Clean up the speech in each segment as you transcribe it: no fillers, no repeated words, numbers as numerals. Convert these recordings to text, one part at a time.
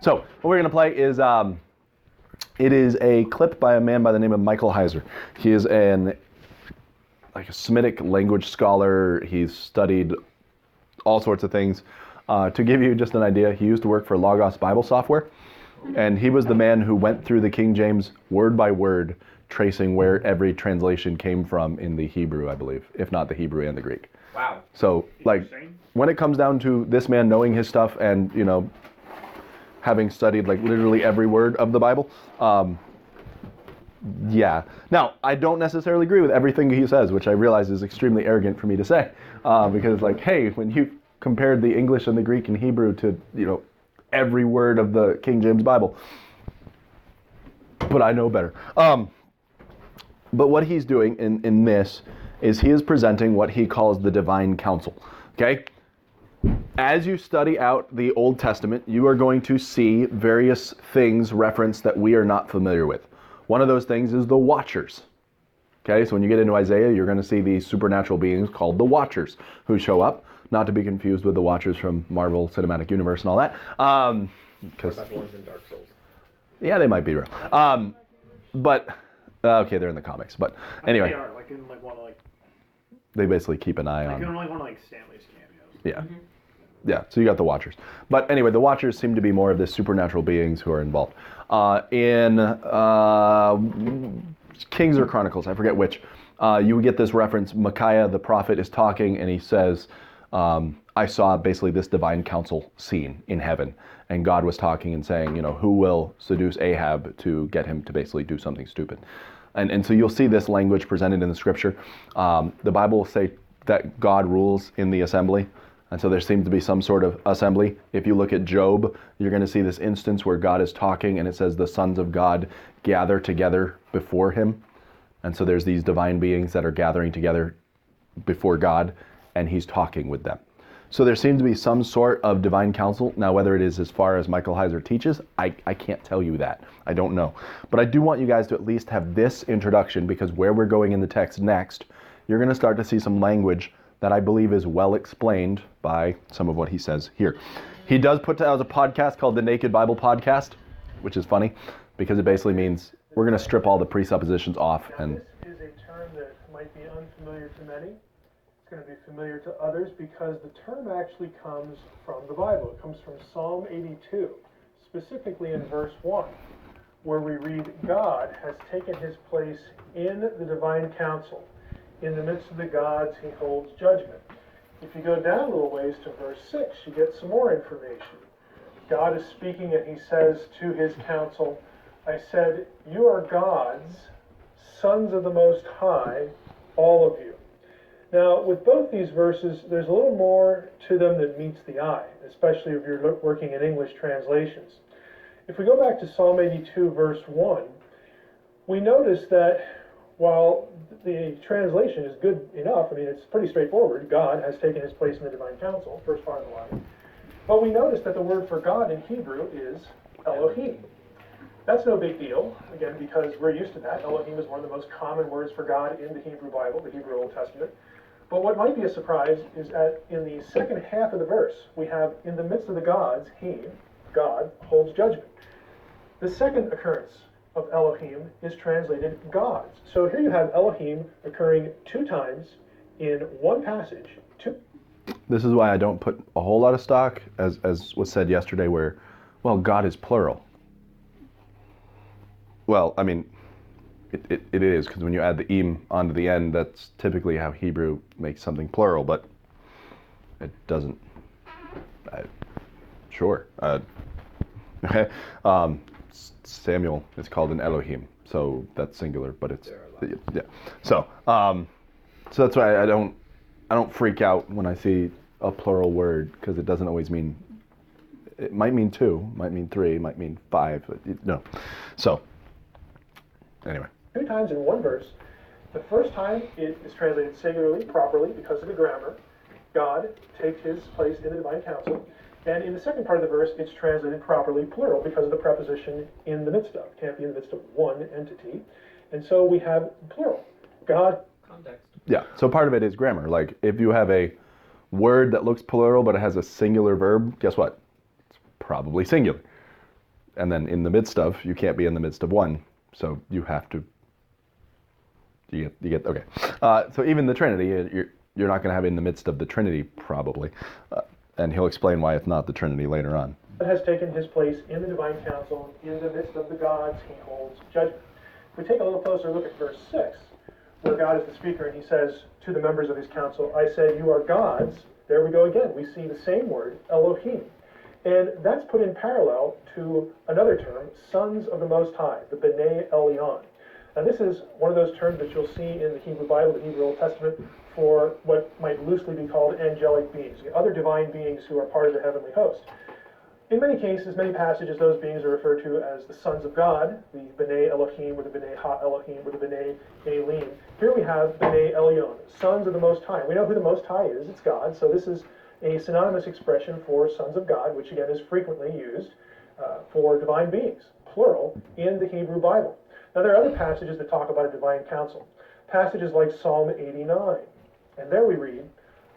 So what we're going to play is, it is a clip by a man by the name of Michael Heiser. He is a Semitic language scholar. He's studied all sorts of things. To give you just an idea, he used to work for Logos Bible Software, and he was the man who went through the King James word by word, tracing where every translation came from in the Hebrew, I believe, if not the Hebrew and the Greek. Wow. So, like, when it comes down to this man knowing his stuff and, you know, having studied, like, literally every word of the Bible, yeah. Now, I don't necessarily agree with everything he says, which I realize is extremely arrogant for me to say, because, like, hey, when you compared the English and the Greek and Hebrew to, you know, every word of the King James Bible, but I know better. But what he's doing in this is he is presenting what he calls the divine counsel, okay? As you study out the Old Testament, you are going to see various things referenced that we are not familiar with. One of those things is the Watchers. Okay, so when you get into Isaiah, you're going to see these supernatural beings called the Watchers who show up, not to be confused with the Watchers from Marvel Cinematic Universe and all that. Because the ones in Dark Souls. Yeah, they might be real. But okay, they're in the comics. But anyway, they are like in like one of like. They basically keep an eye on. Like one of like Stanley's cameos. Yeah. Mm-hmm. Yeah, so you got the Watchers. But anyway, the Watchers seem to be more of the supernatural beings who are involved. In Kings or Chronicles, I forget which, you would get this reference. Micaiah, the prophet, is talking, and he says, I saw basically this divine council scene in heaven. And God was talking and saying, you know, who will seduce Ahab to get him to basically do something stupid? And so you'll see this language presented in the scripture. The Bible will say that God rules in the assembly. And so there seems to be some sort of assembly. If you look at Job, you're going to see this instance where God is talking and it says the sons of God gather together before him. And so there's these divine beings that are gathering together before God and he's talking with them. So there seems to be some sort of divine counsel. Now, whether it is as far as Michael Heiser teaches, I can't tell you that. I don't know. But I do want you guys to at least have this introduction, because where we're going in the text next, you're going to start to see some language that I believe is well explained by some of what he says here. He does put out a podcast called the Naked Bible Podcast, which is funny because it basically means we're going to strip all the presuppositions off. Now, And this is a term that might be unfamiliar to many. It's going to be familiar to others because the term actually comes from the Bible. It comes from Psalm 82, specifically in verse 1, where we read, God has taken his place in the divine council. In the midst of the gods, he holds judgment. If you go down a little ways to verse 6, you get some more information. God is speaking and he says to his council, I said, you are gods, sons of the Most High, all of you. Now, with both these verses, there's a little more to them than meets the eye, especially if you're working in English translations. If we go back to Psalm 82, verse 1, we notice that while the translation is good enough, I mean, it's pretty straightforward. God has taken his place in the divine council, first part of the line. But we notice that the word for God in Hebrew is Elohim. That's no big deal, again, because we're used to that. Elohim is one of the most common words for God in the Hebrew Bible, the Hebrew Old Testament. But what might be a surprise is that in the second half of the verse, we have, in the midst of the gods, he, God, holds judgment. The second occurrence of Elohim is translated gods. So here you have Elohim occurring 2 times in one passage. this is why I don't put a whole lot of stock, as was said yesterday, where, well, God is plural. Well, I mean, it is, because when you add the im onto the end, that's typically how Hebrew makes something plural, but it doesn't. Sure. Samuel is called an Elohim, so that's singular, but it's yeah. So that's why I don't freak out when I see a plural word, because it doesn't always mean. It might mean 2, might mean 3, might mean 5. But no. So anyway. 2 times in one verse. The first time it is translated singularly, properly, because of the grammar. God takes his place in the divine council. And in the second part of the verse, it's translated properly, plural, because of the preposition in the midst of. It can't be in the midst of one entity. And so we have plural. God. Context. Yeah, so part of it is grammar. Like, if you have a word that looks plural, but it has a singular verb, guess what? It's probably singular, And then in the midst of, you can't be in the midst of one. So you have to, you get okay. So even the Trinity, you're not going to have in the midst of the Trinity, probably. And he'll explain why it's not the Trinity later on. God has taken his place in the divine council. In the midst of the gods, he holds judgment. If we take a little closer look at verse 6, where God is the speaker, and he says to the members of his council, I said, you are gods. There we go again. We see the same word, Elohim. And that's put in parallel to another term, sons of the Most High, the B'nai Elyon. Now this is one of those terms that you'll see in the Hebrew Bible, the Hebrew Old Testament, for what might loosely be called angelic beings, other divine beings who are part of the heavenly host. In many cases, many passages, those beings are referred to as the sons of God, the B'nai Elohim, or the B'nai Ha-Elohim, or the B'nai Elim. Here we have B'nai Elyon, sons of the Most High. We know who the Most High is, it's God, so this is a synonymous expression for sons of God, which again is frequently used for divine beings, plural, in the Hebrew Bible. Now there are other passages that talk about a divine council. Passages like Psalm 89, and there we read,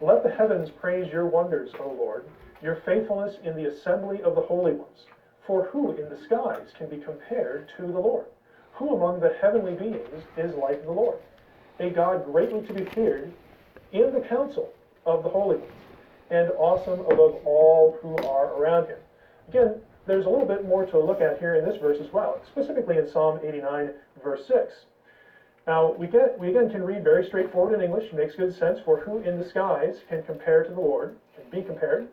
let the heavens praise your wonders, O Lord, your faithfulness in the assembly of the holy ones. For who in the skies can be compared to the Lord? Who among the heavenly beings is like the Lord? A God greatly to be feared in the council of the holy ones, and awesome above all who are around him. Again, there's a little bit more to look at here in this verse as well, specifically in Psalm 89, verse 6. Now, we again can read very straightforward in English, makes good sense, for who in the skies can compare to the Lord, can be compared.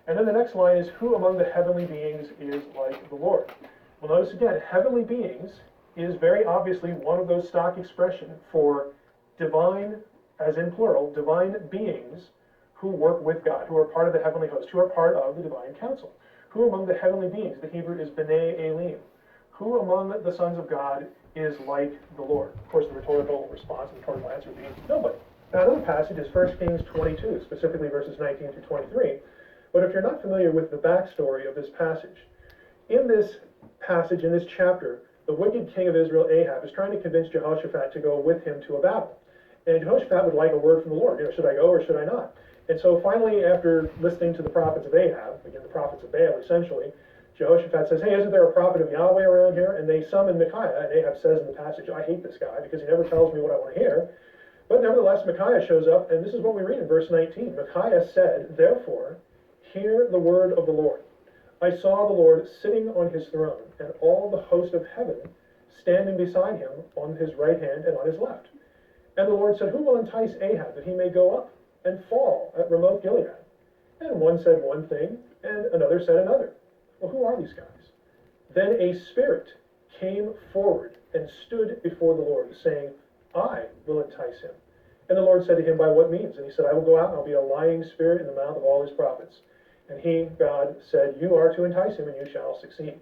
And then the next line is, who among the heavenly beings is like the Lord? Well, notice again, heavenly beings is very obviously one of those stock expressions for divine, as in plural, divine beings who work with God, who are part of the heavenly host, who are part of the divine council. Who among the heavenly beings, the Hebrew is B'nai Elim, who among the sons of God is like the Lord? Of course, the rhetorical response and the rhetorical answer would be nobody. Now, another passage is 1 Kings 22, specifically verses 19 through 23. But if you're not familiar with the backstory of this passage, in this passage, in this chapter, the wicked king of Israel, Ahab, is trying to convince Jehoshaphat to go with him to a battle. And Jehoshaphat would like a word from the Lord. Should I go or should I not? And so finally, after listening to the prophets of Ahab, again, the prophets of Baal, essentially, Jehoshaphat says, hey, isn't there a prophet of Yahweh around here? And they summon Micaiah, and Ahab says in the passage, I hate this guy because he never tells me what I want to hear. But nevertheless, Micaiah shows up, and this is what we read in verse 19. Micaiah said, therefore, hear the word of the Lord. I saw the Lord sitting on his throne, and all the host of heaven standing beside him on his right hand and on his left. And the Lord said, who will entice Ahab that he may go up and fall at Ramoth Gilead? And one said one thing, and another said another. Well, who are these guys? Then a spirit came forward and stood before the Lord, saying, I will entice him. And the Lord said to him, by what means? And he said, I will go out and I'll be a lying spirit in the mouth of all his prophets. And he, God, said, you are to entice him, and you shall succeed.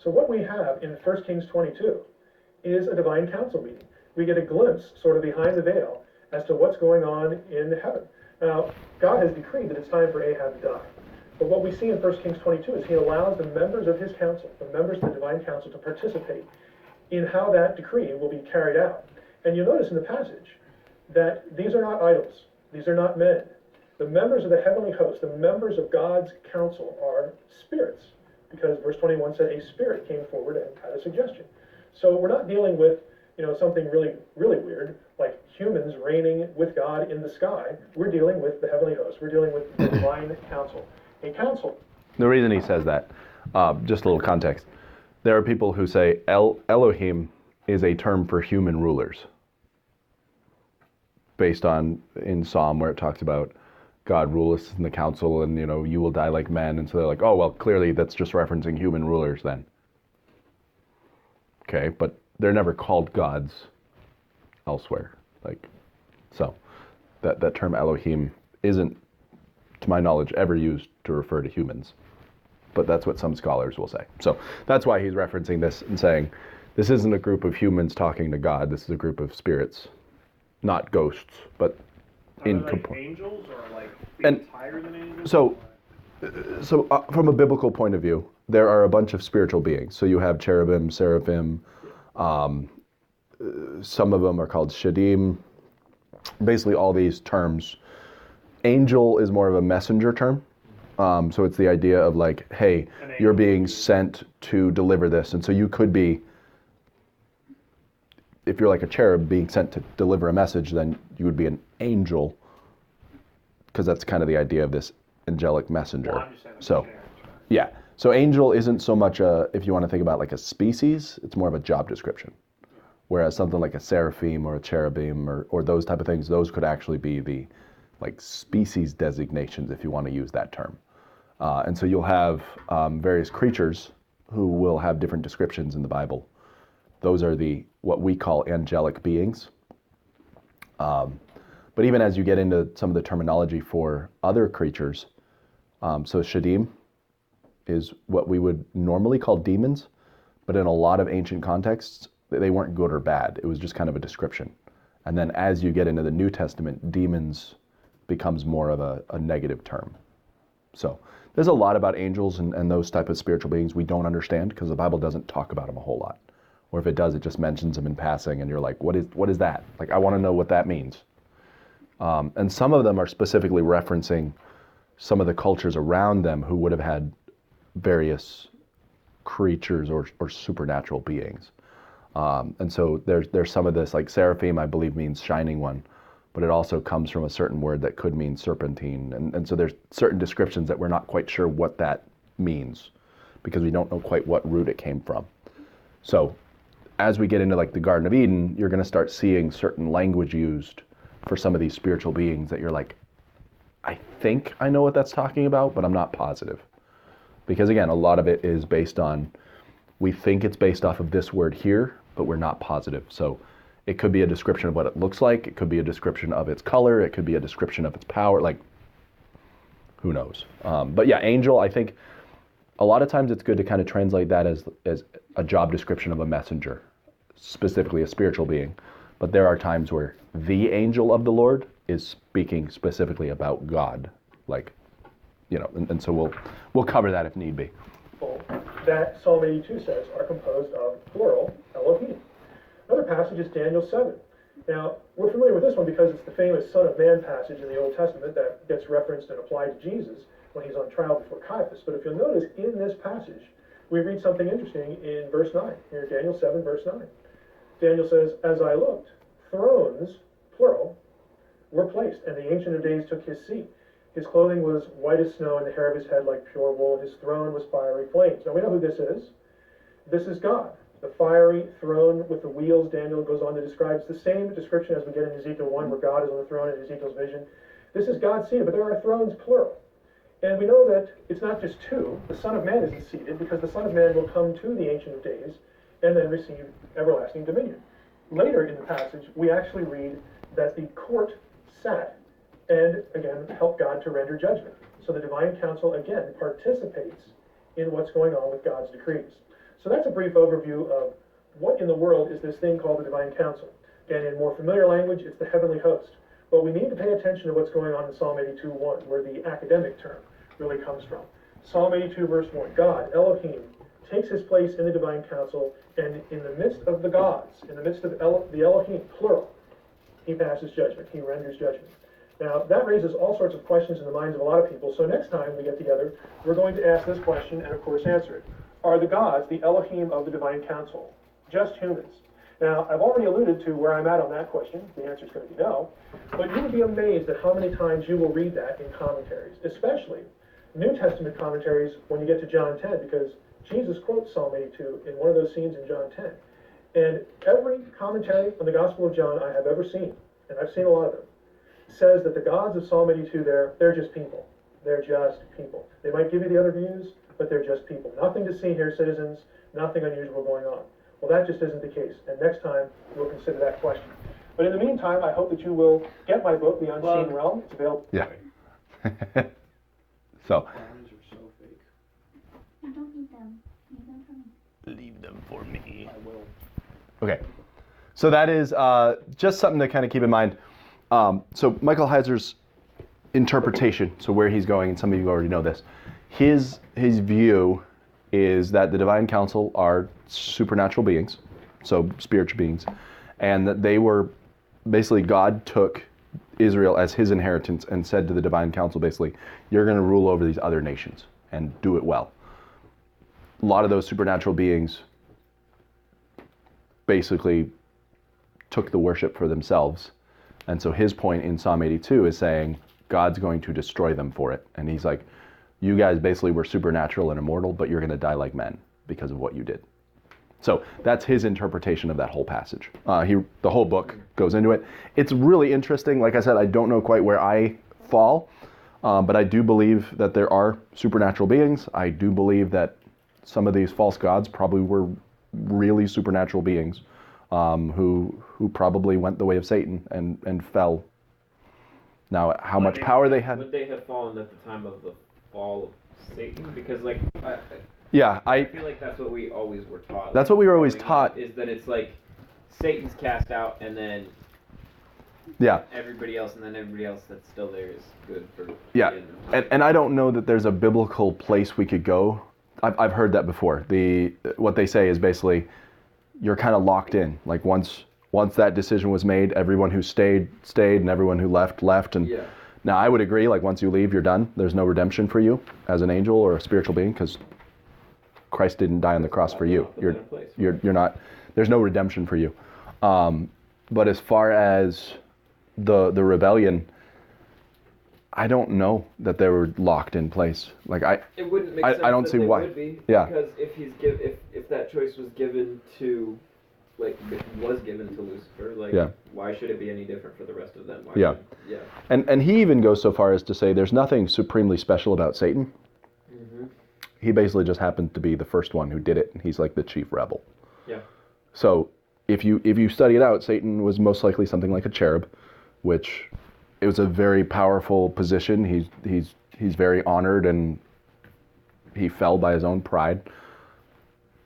So what we have in 1 Kings 22 is a divine council meeting. We get a glimpse, sort of behind the veil, as to what's going on in heaven. Now, God has decreed that it's time for Ahab to die. But what we see in 1 Kings 22 is he allows the members of his council, the members of the divine council, to participate in how that decree will be carried out. And you'll notice in the passage that these are not idols. These are not men. The members of the heavenly host, the members of God's council, are spirits. Because verse 21 said a spirit came forward and had a suggestion. So we're not dealing with something really, really weird, like humans reigning with God in the sky. We're dealing with the heavenly host. We're dealing with the divine council. A council. The reason he says that, just a little context, there are people who say Elohim is a term for human rulers, based on in Psalm where it talks about God ruleth in the council and, you will die like men. And so they're like, oh, well, clearly that's just referencing human rulers then. Okay, but they're never called gods elsewhere. So that term Elohim isn't, to my knowledge, ever used to refer to humans. But that's what some scholars will say. So that's why he's referencing this and saying, this isn't a group of humans talking to God. This is a group of spirits, not ghosts, but in angels or like beings higher than angels? So from a biblical point of view, there are a bunch of spiritual beings. So you have cherubim, seraphim. Some of them are called shadim. Basically, all these terms. Angel is more of a messenger term. So it's the idea of like, hey, you're being sent to deliver this. And so you could be, if you're like a cherub being sent to deliver a message, then you would be an angel, because that's kind of the idea of this angelic messenger. Well, I'm just saying the So, generic term. yeah. So angel isn't so much a, if you want to think about like a species, it's more of a job description. Whereas something like a seraphim or a cherubim or those type of things, those could actually be the like species designations, if you want to use that term. And so you'll have various creatures who will have different descriptions in the Bible. Those are the what we call angelic beings. But even as you get into some of the terminology for other creatures, so Shadim is what we would normally call demons, but in a lot of ancient contexts, they weren't good or bad. It was just kind of a description. And then as you get into the New Testament, demons becomes more of a negative term. So there's a lot about angels and those type of spiritual beings we don't understand because the Bible doesn't talk about them a whole lot. Or if it does, it just mentions them in passing and you're like, what is that? Like, I want to know what that means. And some of them are specifically referencing some of the cultures around them who would have had various creatures or supernatural beings. And so there's some of this, like seraphim, I believe means shining one, but it also comes from a certain word that could mean serpentine. And so there's certain descriptions that we're not quite sure what that means because we don't know quite what root it came from. So as we get into like the Garden of Eden, you're going to start seeing certain language used for some of these spiritual beings that you're like, I think I know what that's talking about, but I'm not positive. Because again, a lot of it is based on, we think it's based off of this word here, but we're not positive. So it could be a description of what it looks like. It could be a description of its color. It could be a description of its power. Like, who knows? But yeah, angel, I think a lot of times it's good to kind of translate that as a job description of a messenger, specifically a spiritual being. But there are times where the angel of the Lord is speaking specifically about God. Like, you know, and so we'll cover that if need be. That Psalm 82 says are composed of plural Elohim. Another passage is Daniel 7. Now, we're familiar with this one because it's the famous Son of Man passage in the Old Testament that gets referenced and applied to Jesus when he's on trial before Caiaphas. But if you'll notice, in this passage, we read something interesting in verse 9. Here, Daniel 7, verse 9. Daniel says, as I looked, thrones, plural, were placed, and the Ancient of Days took his seat. His clothing was white as snow, and the hair of his head like pure wool, and his throne was fiery flames. Now we know who this is. This is God. The fiery throne with the wheels, Daniel goes on to describe. It's the same description as we get in Ezekiel 1, where God is on the throne in Ezekiel's vision. This is God seated, but there are thrones, plural. And we know that it's not just two. The Son of Man isn't seated, because the Son of Man will come to the Ancient of Days and then receive everlasting dominion. Later in the passage, we actually read that the court sat and, again, helped God to render judgment. So the divine council, again, participates in what's going on with God's decrees. So that's a brief overview of what in the world is this thing called the divine council. And in more familiar language, it's the heavenly host. But we need to pay attention to what's going on in Psalm 82:1, where the academic term really comes from. Psalm 82, verse 1, God, Elohim, takes his place in the divine council, and in the midst of the gods, in the midst of the Elohim, plural, he passes judgment, he renders judgment. Now, that raises all sorts of questions in the minds of a lot of people, so next time we get together, we're going to ask this question and, of course, answer it. Are the gods the Elohim of the divine council? Just humans? Now, I've already alluded to where I'm at on that question. The answer is going to be no. But you would be amazed at how many times you will read that in commentaries, especially New Testament commentaries when you get to John 10, because Jesus quotes Psalm 82 in one of those scenes in John 10. And every commentary on the Gospel of John I have ever seen, and I've seen a lot of them, says that the gods of Psalm 82 they're just people. They're just people. They might give you the other views, but they're just people. Nothing to see here, citizens. Nothing unusual going on. Well, that just isn't the case. And next time, we'll consider that question. But in the meantime, I hope that you will get my book, The Unseen Realm. It's available. Yeah. So. Diamonds are so fake. I don't need them. Leave them for me. Leave them for me. I will. Okay. So that is just something to kind of keep in mind. So Michael Heiser's interpretation, so where he's going, and some of you already know this, his view is that the divine council are supernatural beings, so spiritual beings, and that they were, basically God took Israel as his inheritance and said to the divine council, basically, you're going to rule over these other nations and do it well. A lot of those supernatural beings basically took the worship for themselves. And so his point in Psalm 82 is saying, God's going to destroy them for it. And he's like, you guys basically were supernatural and immortal, but you're going to die like men because of what you did. So that's his interpretation of that whole passage. The whole book goes into it. It's really interesting. Like I said, I don't know quite where I fall, but I do believe that there are supernatural beings. I do believe that some of these false gods probably were really supernatural beings who probably went the way of Satan and fell. Now, how much power they had... Would they have fallen at the time of the fall of Satan? Because, like... I feel like that's what we always were taught. That's what we were always taught. Is that it's like Satan's cast out, and then everybody else, and then everybody else that's still there is good for. Yeah, and I don't know that there's a biblical place we could go. I've heard that before. What they say is basically you're kind of locked in. Like once that decision was made, everyone who stayed, and everyone who left. And now I would agree. Like once you leave, you're done. There's no redemption for you as an angel or a spiritual being because Christ didn't die on the cross for you. You're not. There's no redemption for you. But as far as the rebellion, I don't know that they were locked in place. Like it wouldn't make sense. I don't that see they why. Would be, yeah. Because if that choice was given to, like, it was given to Lucifer, like, why should it be any different for the rest of them? Why And he even goes so far as to say there's nothing supremely special about Satan. He basically just happened to be the first one who did it, and he's like the chief rebel. Yeah. So if you study it out, Satan was most likely something like a cherub, which it was a very powerful position. He's very honored, and he fell by his own pride.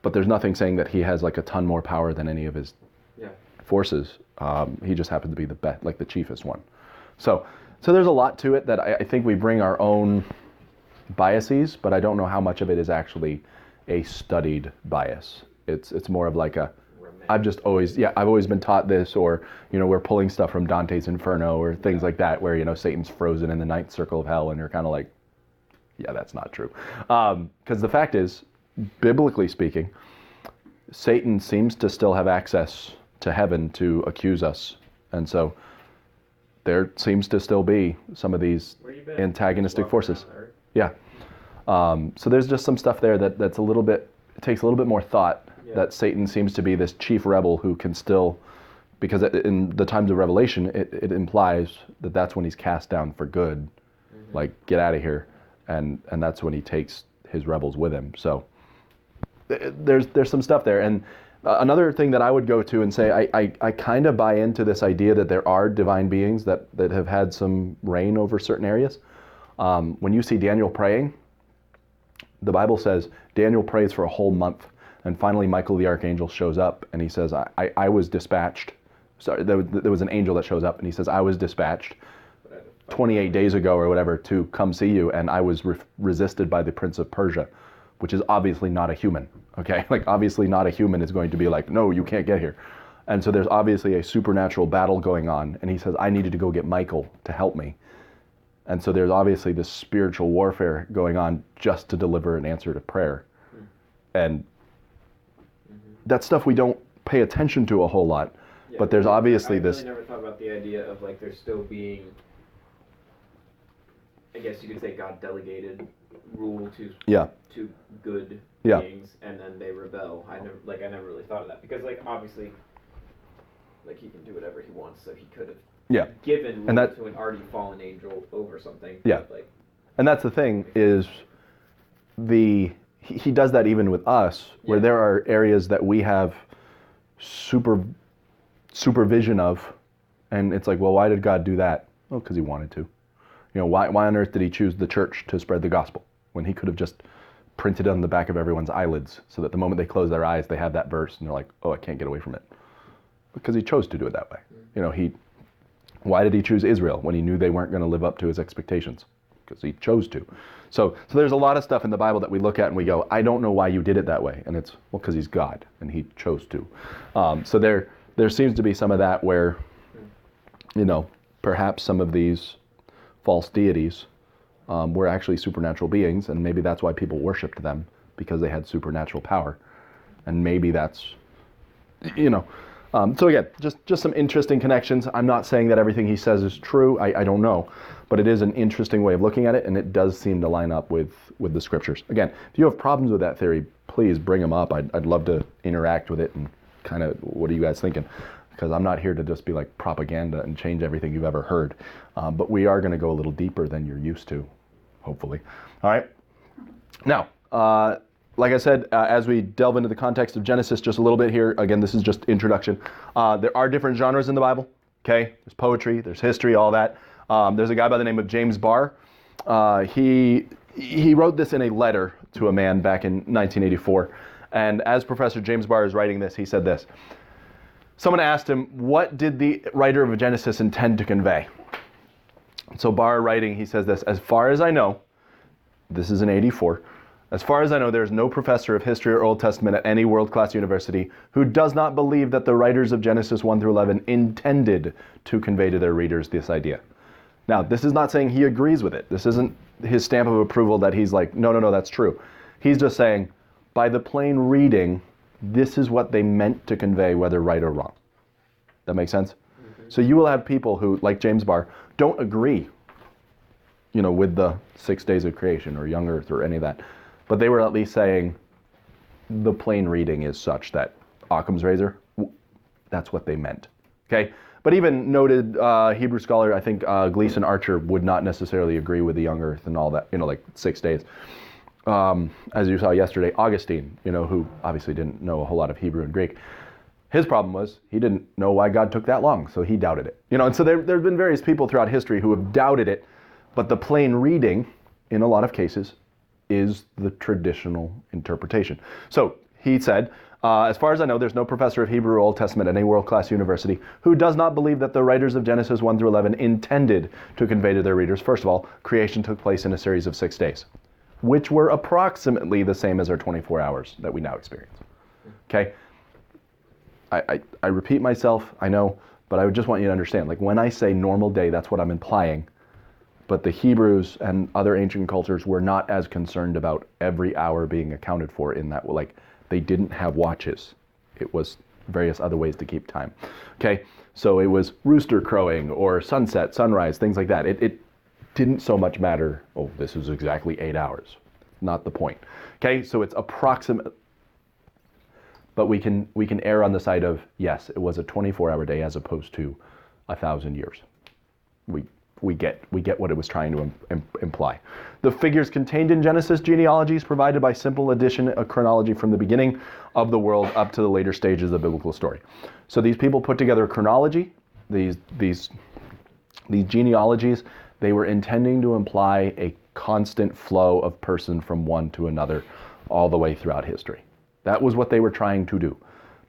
But there's nothing saying that he has like a ton more power than any of his forces. He just happened to be the chiefest one. So there's a lot to it that I think we bring our own biases, but I don't know how much of it is actually a studied bias. It's more of like I've always been taught this, or we're pulling stuff from Dante's Inferno or things like that, where Satan's frozen in the ninth circle of hell, and you're kind of like, that's not true, because the fact is, biblically speaking, Satan seems to still have access to heaven to accuse us, and so there seems to still be some of these antagonistic forces. So there's just some stuff there that's a little bit, it takes a little bit more thought, that Satan seems to be this chief rebel who can still, because in the times of Revelation, it implies that that's when he's cast down for good, like get out of here, and that's when he takes his rebels with him. So there's some stuff there. And another thing that I would go to and say, I kind of buy into this idea that there are divine beings that have had some reign over certain areas. When you see Daniel praying, the Bible says Daniel prays for a whole month, and finally Michael the archangel shows up, and he says, I was dispatched. Sorry, there was an angel that shows up, and he says, I was dispatched 28 days ago or whatever to come see you, and I was resisted by the prince of Persia, which is obviously not a human, okay? Like, obviously not a human is going to be like, no, you can't get here. And so there's obviously a supernatural battle going on, and he says, I needed to go get Michael to help me. And so there's obviously this spiritual warfare going on just to deliver an answer to prayer. And that's stuff we don't pay attention to a whole lot, but there's obviously this... I really never thought about the idea of like there still being, I guess you could say, God delegated rule to good beings, and then they rebel. I never really thought of that, because like obviously, like he can do whatever he wants, so he could have given rule to an already fallen angel over something. And that's the thing is he does that even with us, where there are areas that we have supervision of, and it's like, well, why did God do that? Well, because he wanted to. Why on earth did he choose the church to spread the gospel when he could have just printed it on the back of everyone's eyelids so that the moment they close their eyes, they have that verse and they're like, oh, I can't get away from it. Because he chose to do it that way. Why did he choose Israel when he knew they weren't going to live up to his expectations? Because he chose to. So there's a lot of stuff in the Bible that we look at and we go, I don't know why you did it that way. And it's, well, because he's God and he chose to. So there seems to be some of that where, perhaps some of these false deities were actually supernatural beings, and maybe that's why people worshipped them, because they had supernatural power. And maybe that's, so again, just some interesting connections. I'm not saying that everything he says is true. I don't know, but it is an interesting way of looking at it, and it does seem to line up with the scriptures. Again, if you have problems with that theory, please bring them up. I'd love to interact with it and kind of, what are you guys thinking? Because I'm not here to just be like propaganda and change everything you've ever heard. But we are going to go a little deeper than you're used to, hopefully. All right. Now, like I said, as we delve into the context of Genesis just a little bit here, again, this is just introduction. There are different genres in the Bible, okay? There's poetry, there's history, all that. There's a guy by the name of James Barr. He wrote this in a letter to a man back in 1984. And as Professor James Barr is writing this, he said this. Someone asked him, what did the writer of Genesis intend to convey? So Barr writing, he says this, as far as I know, this is in 84, as far as I know, there is no professor of history or Old Testament at any world-class university who does not believe that the writers of Genesis 1 through 11 intended to convey to their readers this idea. Now, this is not saying he agrees with it. This isn't his stamp of approval that he's like, no, that's true. He's just saying, by the plain reading, this is what they meant to convey, whether right or wrong. That makes sense? Mm-hmm. So you will have people who, like James Barr, don't agree, with the 6 days of creation or young earth or any of that. But they were at least saying the plain reading is such that Occam's razor, that's what they meant. Okay? But even noted Hebrew scholar, I think Gleason Archer would not necessarily agree with the young earth and all that, like 6 days. As you saw yesterday, Augustine, who obviously didn't know a whole lot of Hebrew and Greek, his problem was he didn't know why God took that long, so he doubted it. And so there have been various people throughout history who have doubted it, but the plain reading, in a lot of cases, is the traditional interpretation. So he said, as far as I know, there's no professor of Hebrew or Old Testament at any world-class university who does not believe that the writers of Genesis 1 through 11 intended to convey to their readers, first of all, creation took place in a series of 6 days, which were approximately the same as our 24 hours that we now experience. Okay? I repeat myself, I know, but I just want you to understand, like when I say normal day, that's what I'm implying. But the Hebrews and other ancient cultures were not as concerned about every hour being accounted for in that, like they didn't have watches. It was various other ways to keep time. Okay, so it was rooster crowing or sunset, sunrise, things like that. It didn't so much matter, oh, this is exactly 8 hours. Not the point. Okay, so it's approximate, but we can err on the side of, yes, it was a 24-hour day as opposed to 1,000 years. We get what it was trying to imply. The figures contained in Genesis genealogies provided by simple addition a chronology from the beginning of the world up to the later stages of the biblical story. So these people put together a chronology, these genealogies, they were intending to imply a constant flow of person from one to another all the way throughout history. That was what they were trying to do.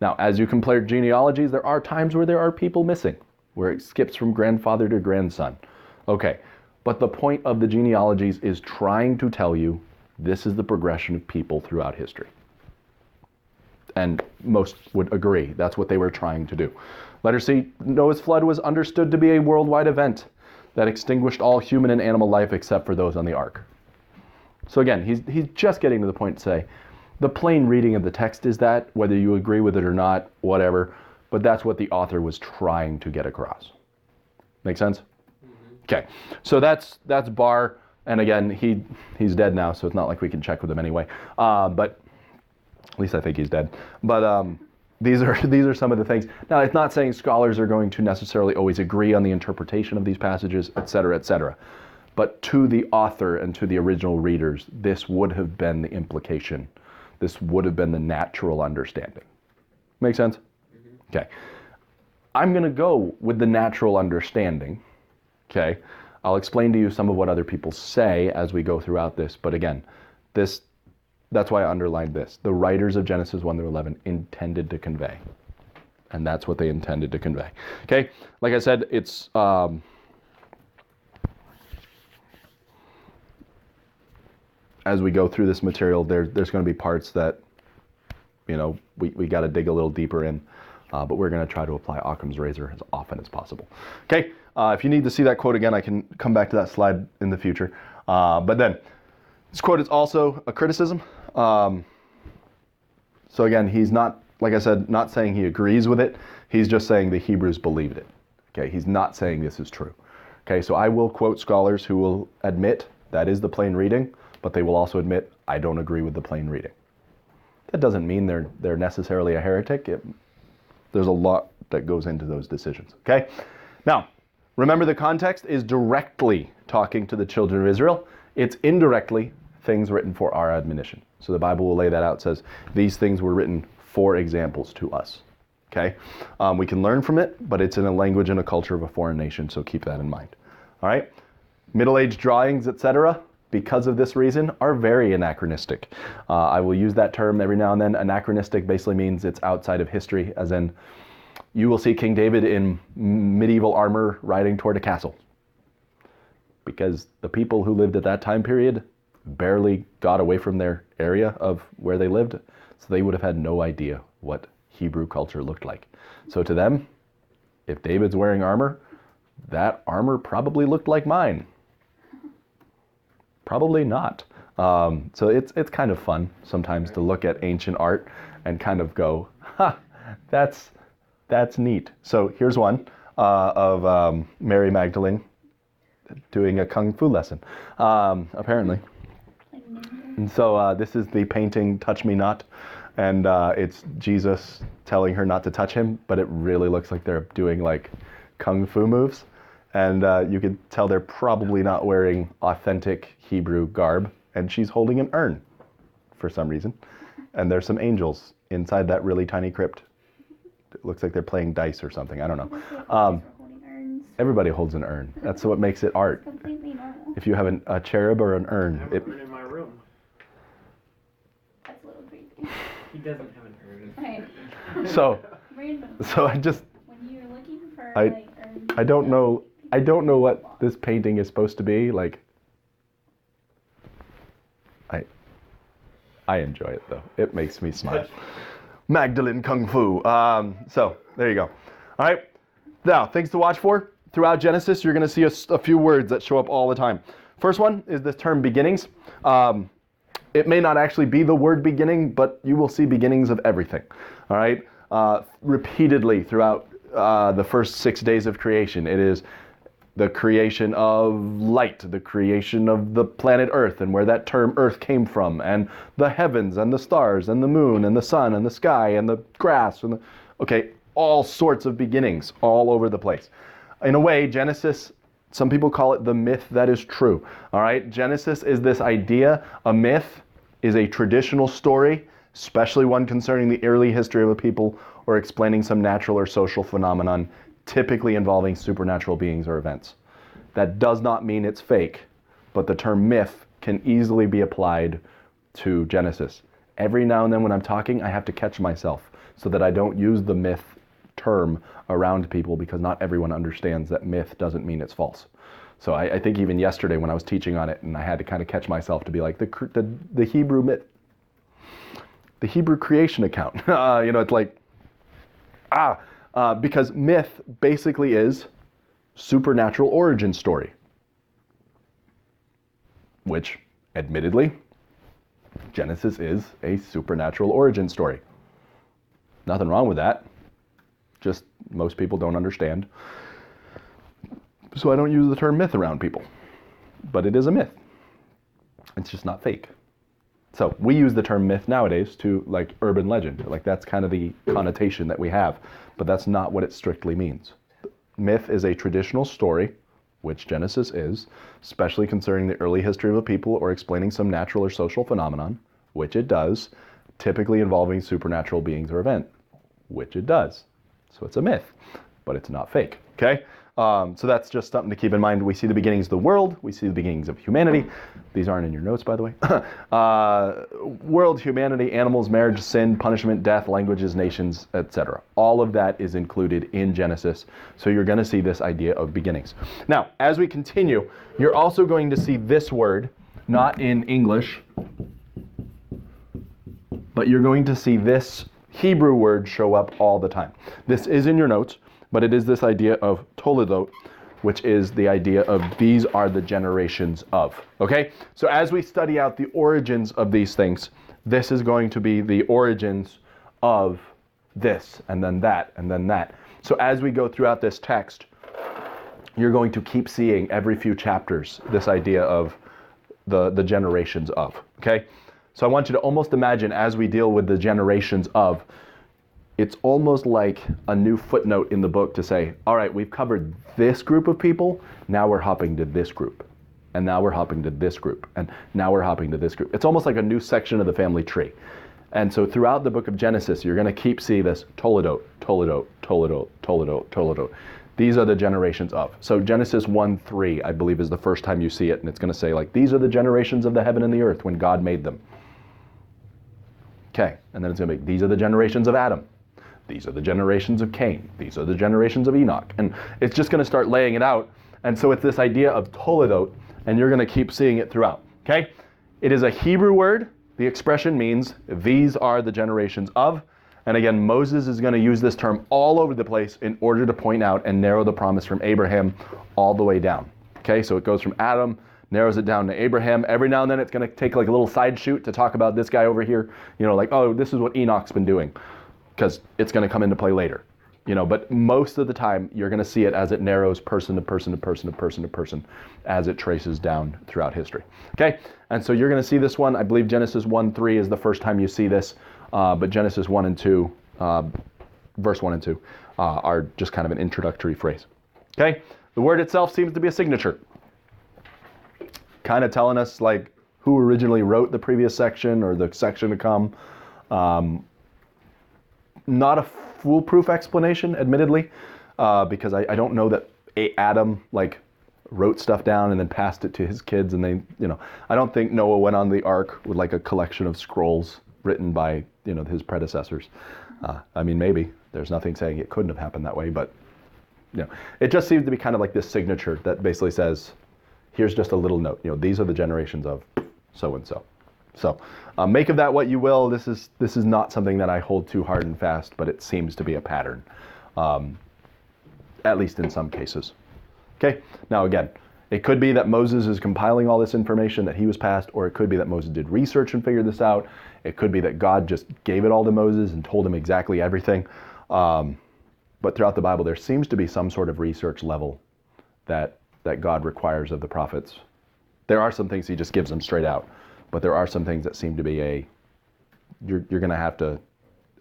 Now, as you compare genealogies, there are times where there are people missing, where it skips from grandfather to grandson. Okay, but the point of the genealogies is trying to tell you this is the progression of people throughout history. And most would agree that's what they were trying to do. Letter C, Noah's flood was understood to be a worldwide event that extinguished all human and animal life except for those on the ark. So again, he's just getting to the point to say, the plain reading of the text is that, whether you agree with it or not, whatever, but that's what the author was trying to get across. Make sense? Okay, so that's Barr, and again, he's dead now, so it's not like we can check with him anyway. But at least I think he's dead. But these are some of the things. Now, it's not saying scholars are going to necessarily always agree on the interpretation of these passages, et cetera, et cetera. But to the author and to the original readers, this would have been the implication. This would have been the natural understanding. Make sense? Mm-hmm. Okay. I'm going to go with the natural understanding. Okay, I'll explain to you some of what other people say as we go throughout this, but again, that's why I underlined this. The writers of Genesis 1 through 11 intended to convey, and that's what they intended to convey. Okay, like I said, it's as we go through this material, there's going to be parts that, we got to dig a little deeper in. But we're going to try to apply Occam's razor as often as possible. Okay, If you need to see that quote again, I can come back to that slide in the future. But then, this quote is also a criticism. So again, he's not, like I said, not saying he agrees with it. He's just saying the Hebrews believed it. Okay, he's not saying this is true. Okay, so I will quote scholars who will admit that is the plain reading, but they will also admit I don't agree with the plain reading. That doesn't mean they're necessarily a heretic. There's a lot that goes into those decisions. Okay, now remember the context is directly talking to the children of Israel. It's indirectly things written for our admonition. So the Bible will lay that out. It says these things were written for examples to us. Okay, we can learn from it, but it's in a language and a culture of a foreign nation, so keep that in mind. All right, Middle Age drawings, etc., because of this reason, are very anachronistic. I will use that term every now and then. Anachronistic basically means it's outside of history, as in you will see King David in medieval armor riding toward a castle, because the people who lived at that time period barely got away from their area of where they lived, so they would have had no idea what Hebrew culture looked like. So to them, if David's wearing armor, that armor probably looked like mine. Probably not. So it's kind of fun sometimes to look at ancient art and kind of go, ha, that's neat. So here's one of Mary Magdalene doing a kung fu lesson, apparently. And so this is the painting Touch Me Not. And it's Jesus telling her not to touch him, but it really looks like they're doing like kung fu moves. And you can tell they're probably not wearing authentic Hebrew garb. And she's holding an urn for some reason. And there's some angels inside that really tiny crypt. It looks like they're playing dice or something. I don't know. Everybody holds an urn. That's what makes it art. Completely normal. If you have a cherub or an urn. I have an urn in my room. That's a little creepy. He doesn't have an urn. Okay. So Random. I just, When you're looking for I don't know what this painting is supposed to be. Like, I enjoy it though. It makes me smile. Magdalene Kung Fu. So there you go. All right. Now, things to watch for. Throughout Genesis, you're going to see a few words that show up all the time. First one is the term beginnings. It may not actually be the word beginning, but you will see beginnings of everything. All right. Repeatedly throughout the first 6 days of creation, it is the creation of light, the creation of the planet Earth, and where that term Earth came from, and the heavens, and the stars, and the moon, and the sun, and the sky, and the grass, and all sorts of beginnings all over the place. In a way, Genesis, some people call it the myth that is true. All right, Genesis is this idea. A myth is a traditional story, especially one concerning the early history of a people or explaining some natural or social phenomenon, typically involving supernatural beings or events. That does not mean it's fake, but the term myth can easily be applied to Genesis. Every now and then when I'm talking, I have to catch myself so that I don't use the myth term around people, because not everyone understands that myth doesn't mean it's false. So I think even yesterday when I was teaching on it, and I had to kind of catch myself to be like, the Hebrew myth, the Hebrew creation account, it's like, because myth basically is supernatural origin story, which admittedly, Genesis is a supernatural origin story. Nothing wrong with that. Just most people don't understand. So I don't use the term myth around people. But it is a myth. It's just not fake. So we use the term myth nowadays to like urban legend. Like that's kind of the connotation that we have. But that's not what it strictly means. Myth is a traditional story, which Genesis is, especially concerning the early history of a people or explaining some natural or social phenomenon, which it does, typically involving supernatural beings or event, which it does. So it's a myth, but it's not fake, okay? So that's just something to keep in mind. We see the beginnings of the world. We see the beginnings of humanity. These aren't in your notes, by the way. World, humanity, animals, marriage, sin, punishment, death, languages, nations, etc. All of that is included in Genesis. So you're going to see this idea of beginnings. Now, as we continue, you're also going to see this word, not in English, but you're going to see this Hebrew word show up all the time. This is in your notes, but it is this idea of Toledot, which is the idea of these are the generations of. Okay? So as we study out the origins of these things, this is going to be the origins of this, and then that, and then that. So as we go throughout this text, you're going to keep seeing every few chapters this idea of the generations of. Okay? So I want you to almost imagine as we deal with the generations of, it's almost like a new footnote in the book to say, all right, we've covered this group of people, now we're hopping to this group. And now we're hopping to this group. And now we're hopping to this group. It's almost like a new section of the family tree. And so throughout the book of Genesis, you're going to keep seeing this Toledot, Toledot, Toledot, Toledot, Toledot. These are the generations of. So Genesis 1:3, I believe, is the first time you see it. And it's going to say, like, these are the generations of the heaven and the earth when God made them. Okay. And then it's going to be, these are the generations of Adam. These are the generations of Cain. These are the generations of Enoch. And it's just going to start laying it out. And so it's this idea of Toledot, and you're going to keep seeing it throughout. Okay? It is a Hebrew word. The expression means these are the generations of. And again, Moses is going to use this term all over the place in order to point out and narrow the promise from Abraham all the way down. Okay? So it goes from Adam, narrows it down to Abraham. Every now and then it's going to take like a little side shoot to talk about this guy over here. You know, like, oh, this is what Enoch's been doing. Because it's going to come into play later, you know. But most of the time, you're going to see it as it narrows person to person to person to person to person, as it traces down throughout history. Okay, and so you're going to see this one. I believe Genesis 1:3 is the first time you see this, but Genesis 1 and 2, verse 1 and 2, are just kind of an introductory phrase. Okay, the word itself seems to be a signature, kind of telling us like who originally wrote the previous section or the section to come. Not a foolproof explanation, admittedly, because I don't know that Adam like wrote stuff down and then passed it to his kids, and they, you know, I don't think Noah went on the ark with like a collection of scrolls written by, you know, his predecessors. I mean, maybe there's nothing saying it couldn't have happened that way, but you know, it just seems to be kind of like this signature that basically says, here's just a little note. You know, these are the generations of so and so. So make of that what you will. This is not something that I hold too hard and fast, but it seems to be a pattern, at least in some cases. Okay, now again, it could be that Moses is compiling all this information that he was passed, or it could be that Moses did research and figured this out. It could be that God just gave it all to Moses and told him exactly everything. But throughout the Bible, there seems to be some sort of research level that God requires of the prophets. There are some things he just gives them straight out. But there are some things that seem to be you're going to have to,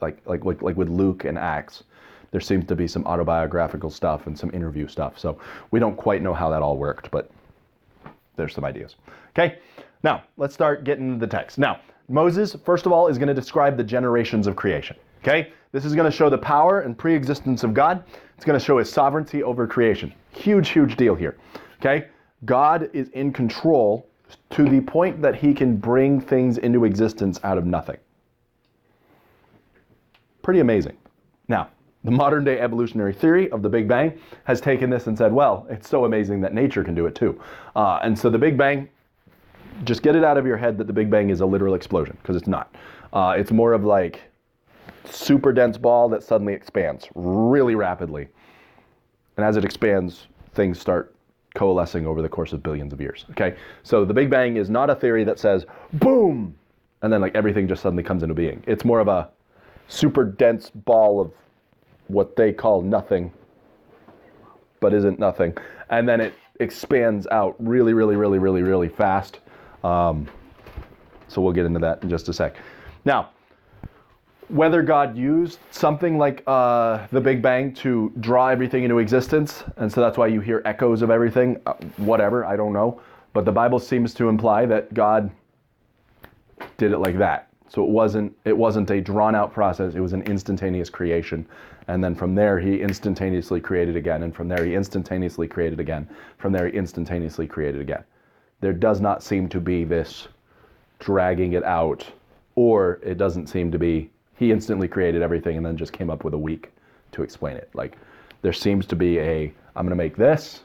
like with Luke and Acts, there seems to be some autobiographical stuff and some interview stuff. So we don't quite know how that all worked, but there's some ideas. Okay, now let's start getting into the text. Now, Moses, first of all, is going to describe the generations of creation. Okay, this is going to show the power and preexistence of God. It's going to show his sovereignty over creation. Huge, huge deal here. Okay, God is in control to the point that he can bring things into existence out of nothing. Pretty amazing. Now, the modern day evolutionary theory of the Big Bang has taken this and said, well, it's so amazing that nature can do it too. And so the Big Bang, just get it out of your head that the Big Bang is a literal explosion, because it's not. It's more of like super dense ball that suddenly expands really rapidly. And as it expands, things start coalescing over the course of billions of years. Okay, so the Big Bang is not a theory that says boom and then like everything just suddenly comes into being. It's more of a super dense ball of what they call nothing, but isn't nothing, and then it expands out really, really, really, really, really fast. So we'll get into that in just a sec. Now, whether God used something like the Big Bang to draw everything into existence, and so that's why you hear echoes of everything, whatever, I don't know. But the Bible seems to imply that God did it like that. So it wasn't a drawn out process, it was an instantaneous creation. And then from there he instantaneously created again, and from there he instantaneously created again, from there he instantaneously created again. There does not seem to be this dragging it out, or it doesn't seem to be he instantly created everything and then just came up with a week to explain it. Like, there seems to be I'm going to make this,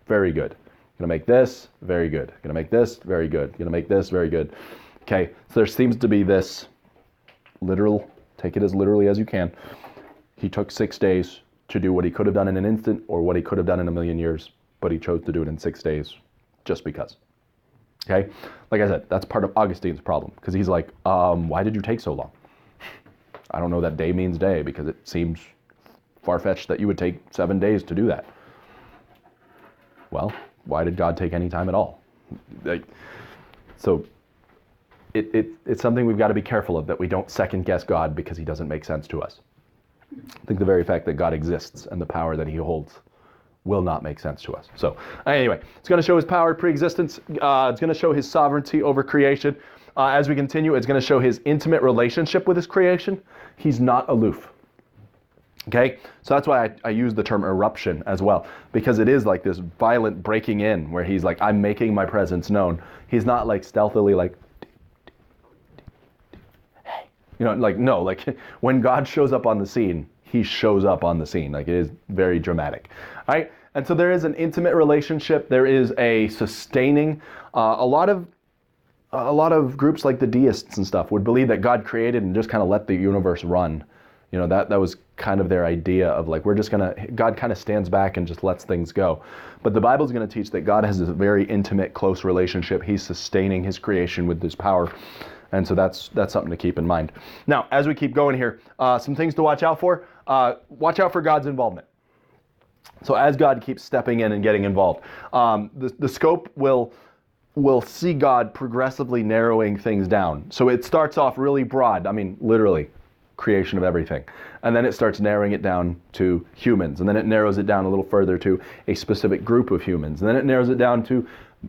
very good. I'm going to make this, very good. I'm going to make this, very good. I'm going to make this, very good. Okay, so there seems to be this literal, take it as literally as you can. He took 6 days to do what he could have done in an instant or what he could have done in a million years, but he chose to do it in 6 days just because. Okay? Like I said, that's part of Augustine's problem, because he's like, why did you take so long? I don't know that day means day, because it seems far-fetched that you would take 7 days to do that. Well, why did God take any time at all? So it's something we've got to be careful of, that we don't second-guess God because he doesn't make sense to us. I think the very fact that God exists and the power that he holds will not make sense to us. So anyway, it's going to show his power, pre-existence. It's going to show his sovereignty over creation. As we continue, it's going to show his intimate relationship with his creation. He's not aloof. Okay, so that's why I use the term eruption as well, because it is like this violent breaking in where he's like, I'm making my presence known. He's not like stealthily like, hey, like, no, like when God shows up on the scene, he shows up on the scene. Like, it is very dramatic. All right, and so there is an intimate relationship. There is a sustaining. A lot of groups like the Deists and stuff would believe that God created and just kind of let the universe run. That was kind of their idea of like, God kind of stands back and just lets things go. But the Bible's going to teach that God has this very intimate, close relationship. He's sustaining his creation with his power. And so that's something to keep in mind. Now, as we keep going here, some things to watch out for. Watch out for God's involvement. So as God keeps stepping in and getting involved, the scope will see God progressively narrowing things down. So it starts off really broad. I mean, literally, creation of everything. And then it starts narrowing it down to humans. And then it narrows it down a little further to a specific group of humans. And then it narrows it down to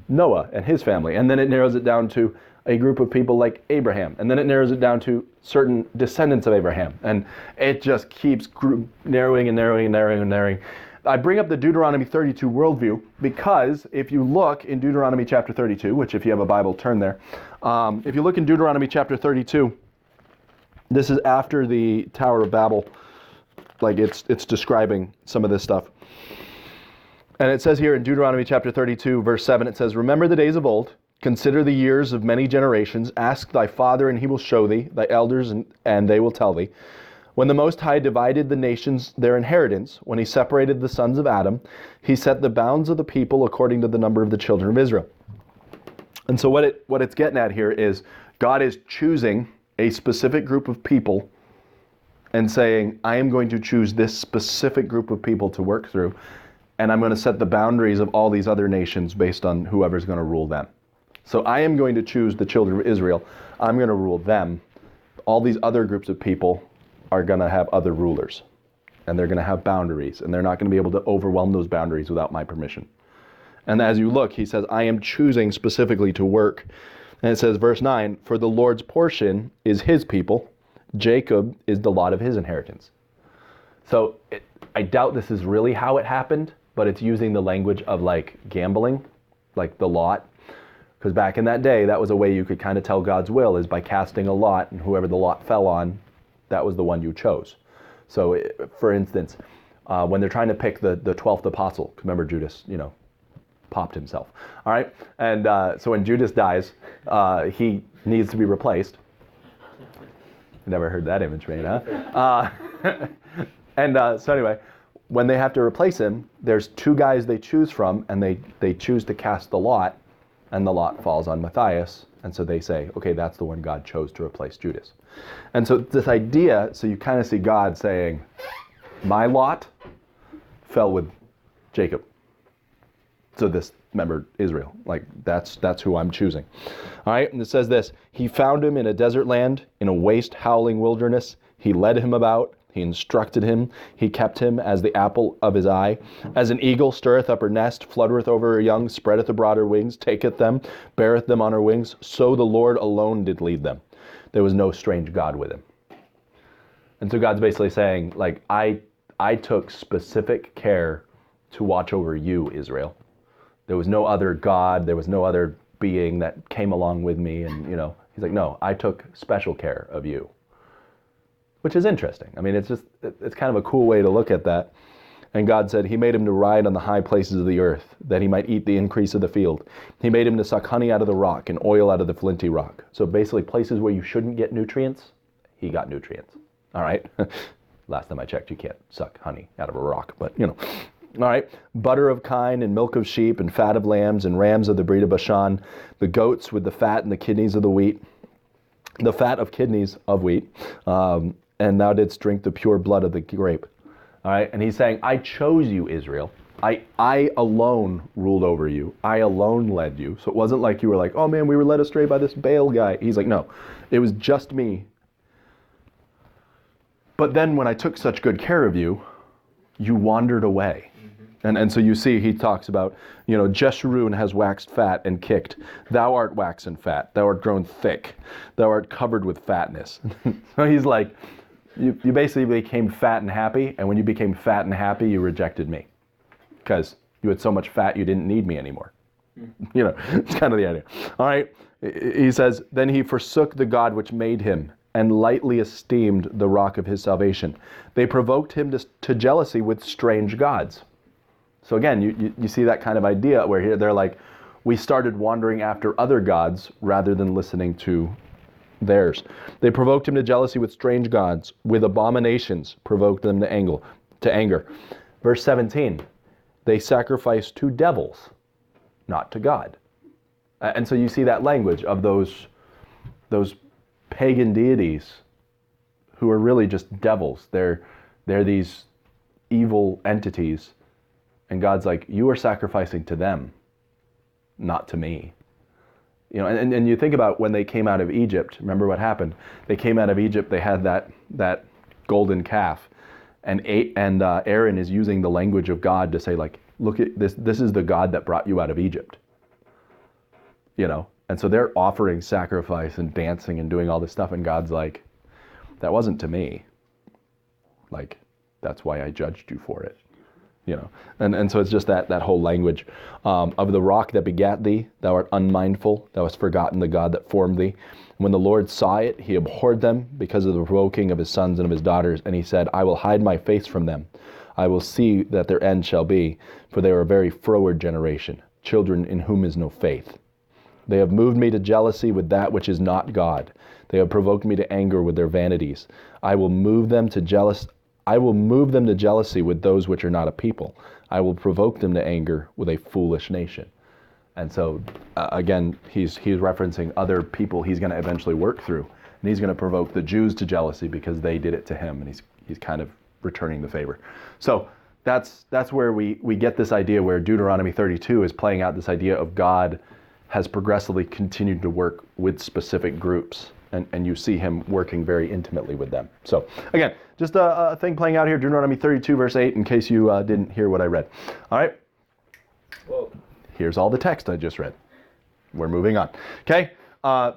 Noah and his family. And then it narrows it down to a group of people like Abraham. And then it narrows it down to certain descendants of Abraham. And it just keeps narrowing and narrowing and narrowing and narrowing. I bring up the Deuteronomy 32 worldview because if you look in Deuteronomy chapter 32, which if you have a Bible, turn there. If you look in Deuteronomy chapter 32, this is after the Tower of Babel. Like it's describing some of this stuff. And it says here in Deuteronomy chapter 32, verse 7, it says, Remember the days of old, consider the years of many generations, ask thy father and he will show thee, thy elders and they will tell thee. When the Most High divided the nations their inheritance, when he separated the sons of Adam, he set the bounds of the people according to the number of the children of Israel. And so what it's getting at here is God is choosing a specific group of people and saying, I am going to choose this specific group of people to work through, and I'm going to set the boundaries of all these other nations based on whoever's going to rule them. So I am going to choose the children of Israel. I'm going to rule them. All these other groups of people are going to have other rulers, and they're going to have boundaries, and they're not going to be able to overwhelm those boundaries without my permission. And as you look, he says, I am choosing specifically to work. And it says, verse 9, for the Lord's portion is his people. Jacob is the lot of his inheritance. So I doubt this is really how it happened, but it's using the language of like gambling, like the lot. Because back in that day, that was a way you could kind of tell God's will, is by casting a lot, and whoever the lot fell on, that was the one you chose. So for instance, when they're trying to pick the 12th apostle, remember Judas, popped himself. All right, and so when Judas dies, he needs to be replaced. Never heard that image made, huh? So anyway, when they have to replace him, there's 2 guys they choose from, and they choose to cast the lot, and the lot falls on Matthias, and so they say, okay, that's the one God chose to replace Judas. And so this idea, so you kind of see God saying, my lot fell with Jacob. So this, remember, Israel, like that's who I'm choosing. All right, and it says this, he found him in a desert land, in a waste howling wilderness. He led him about, he instructed him, he kept him as the apple of his eye. As an eagle stirreth up her nest, fluttereth over her young, spreadeth abroad her wings, taketh them, beareth them on her wings, so the Lord alone did lead them. There was no strange God with him. And so God's basically saying, like, I took specific care to watch over you, Israel. There was no other God, there was no other being that came along with me, and he's like, no, I took special care of you. Which is interesting. I mean, it's kind of a cool way to look at that. And God said, he made him to ride on the high places of the earth, that he might eat the increase of the field. He made him to suck honey out of the rock and oil out of the flinty rock. So basically places where you shouldn't get nutrients, he got nutrients. All right? Last time I checked, you can't suck honey out of a rock, but you know. All right, butter of kine and milk of sheep and fat of lambs and rams of the breed of Bashan, the goats with the fat and the kidneys of the wheat, the fat of kidneys of wheat, and thou didst drink the pure blood of the grape. All right, and he's saying, I chose you, Israel. I alone ruled over you. I alone led you. So it wasn't like you were like, oh man, we were led astray by this Baal guy. He's like, no, it was just me. But then when I took such good care of you, you wandered away. And so you see, he talks about, you know, Jeshurun has waxed fat and kicked. Thou art waxen fat. Thou art grown thick. Thou art covered with fatness. So he's like, you basically became fat and happy. And when you became fat and happy, you rejected me. Because you had so much fat, you didn't need me anymore. You know, it's kind of the idea. All right. He says, then he forsook the God which made him and lightly esteemed the rock of his salvation. They provoked him to jealousy with strange gods. So again, you see that kind of idea where here they're like, we started wandering after other gods rather than listening to theirs. They provoked him to jealousy with strange gods, with abominations provoked them to anger. Verse 17, they sacrificed to devils, not to God. And so you see that language of those pagan deities who are really just devils. They're these evil entities. And God's like, you are sacrificing to them, not to me. You know, and you think about when they came out of Egypt, remember what happened? They came out of Egypt, they had that golden calf. And Aaron is using the language of God to say, like, look at this, this is the God that brought you out of Egypt. You know, and so they're offering sacrifice and dancing and doing all this stuff, and God's like, that wasn't to me. Like, that's why I judged you for it. You know, and so it's just that whole language of the rock that begat thee, thou art unmindful, thou hast forgotten the God that formed thee. When the Lord saw it, he abhorred them because of the provoking of his sons and of his daughters, and he said, I will hide my face from them. I will see that their end shall be, for they are a very froward generation, children in whom is no faith. They have moved me to jealousy with that which is not God. They have provoked me to anger with their vanities. I will move them to jealousy with those which are not a people. I will provoke them to anger with a foolish nation. And so, again, he's referencing other people he's going to eventually work through. And he's going to provoke the Jews to jealousy because they did it to him. And he's kind of returning the favor. So that's where we get this idea where Deuteronomy 32 is playing out this idea of God has progressively continued to work with specific groups. And you see him working very intimately with them. So again, just a thing playing out here, Deuteronomy 32, verse 8, in case you didn't hear what I read. All right. Whoa. Here's all the text I just read. We're moving on. Okay.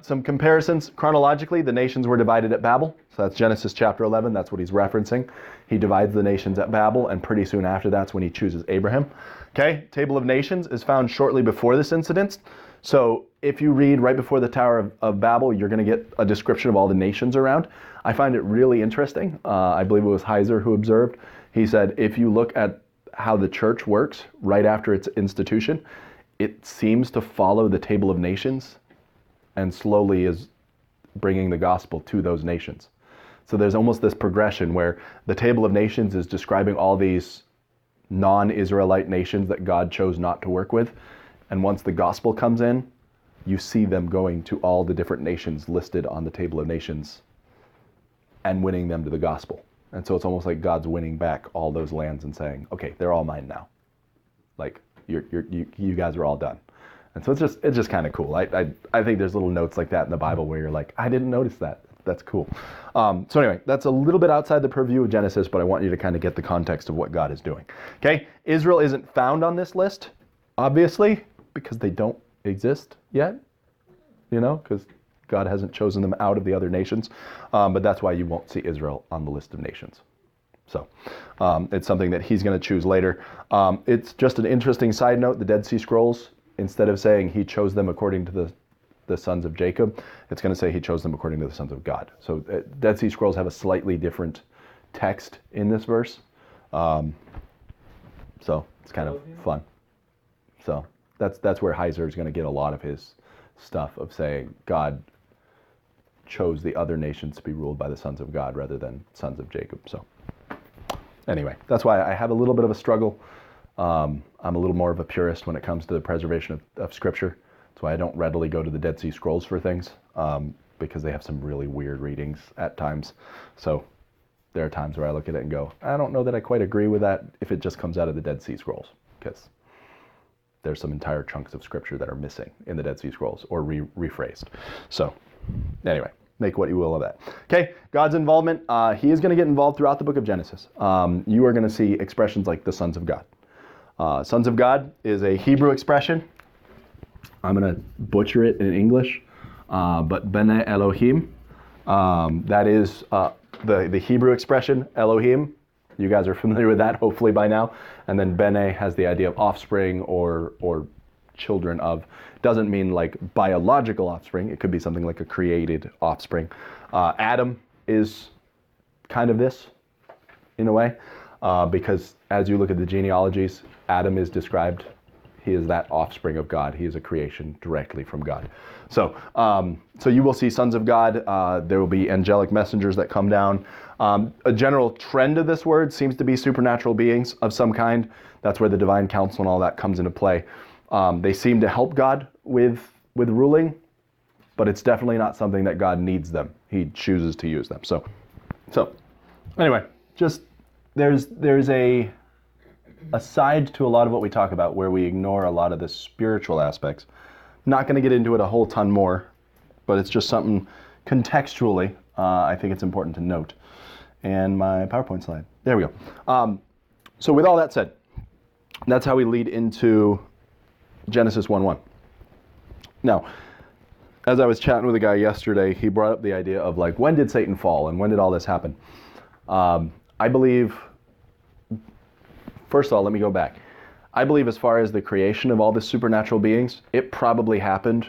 Some comparisons. Chronologically, the nations were divided at Babel. So that's Genesis chapter 11. That's what he's referencing. He divides the nations at Babel, and pretty soon after that's when he chooses Abraham. Okay. Table of Nations is found shortly before this incident. So if you read right before the Tower of Babel, you're going to get a description of all the nations around. I find it really interesting. I believe it was Heiser who observed. He said, if you look at how the church works right after its institution, it seems to follow the Table of Nations and slowly is bringing the gospel to those nations. So there's almost this progression where the Table of Nations is describing all these non-Israelite nations that God chose not to work with. And once the gospel comes in, you see them going to all the different nations listed on the Table of Nations and winning them to the gospel. And so it's almost like God's winning back all those lands and saying, okay, they're all mine now. Like, you guys are all done. And so it's just kind of cool. I think there's little notes like that in the Bible where you're like, I didn't notice that. That's cool. So anyway, that's a little bit outside the purview of Genesis, but I want you to kind of get the context of what God is doing. Okay, Israel isn't found on this list, obviously, because they don't exist yet, you know, because God hasn't chosen them out of the other nations. But that's why you won't see Israel on the list of nations. So it's something that he's going to choose later. It's just an interesting side note. The Dead Sea Scrolls, instead of saying he chose them according to the sons of Jacob, it's going to say he chose them according to the sons of God. So Dead Sea Scrolls have a slightly different text in this verse. So it's kind of fun. So that's where Heiser is going to get a lot of his stuff of saying God chose the other nations to be ruled by the sons of God rather than sons of Jacob. So anyway, that's why I have a little bit of a struggle. I'm a little more of a purist when it comes to the preservation of Scripture. That's why I don't readily go to the Dead Sea Scrolls for things, because they have some really weird readings at times. So there are times where I look at it and go, I don't know that I quite agree with that if it just comes out of the Dead Sea Scrolls, because there's some entire chunks of Scripture that are missing in the Dead Sea Scrolls or rephrased. So anyway, make what you will of that. Okay, God's involvement. He is going to get involved throughout the book of Genesis. You are going to see expressions like the sons of God. Sons of God is a Hebrew expression. I'm going to butcher it in English, but Bene Elohim. That is the Hebrew expression, Elohim. You guys are familiar with that, hopefully by now. And then Bene has the idea of offspring or children of. Doesn't mean like biological offspring. It could be something like a created offspring. Adam is kind of this, in a way, because as you look at the genealogies, Adam is described. He is that offspring of God. He is a creation directly from God. So you will see sons of God. There will be angelic messengers that come down. A general trend of this word seems to be supernatural beings of some kind. That's where the divine counsel and all that comes into play. They seem to help God with ruling, but it's definitely not something that God needs them. He chooses to use them. So anyway, just there's a side to a lot of what we talk about where we ignore a lot of the spiritual aspects. Not going to get into it a whole ton more, but it's just something contextually I think it's important to note. And my PowerPoint slide. There we go. So with all that said, that's how we lead into Genesis 1:1. Now, as I was chatting with a guy yesterday, he brought up the idea of like, when did Satan fall and when did all this happen? I believe, first of all, let me go back. I believe as far as the creation of all the supernatural beings, it probably happened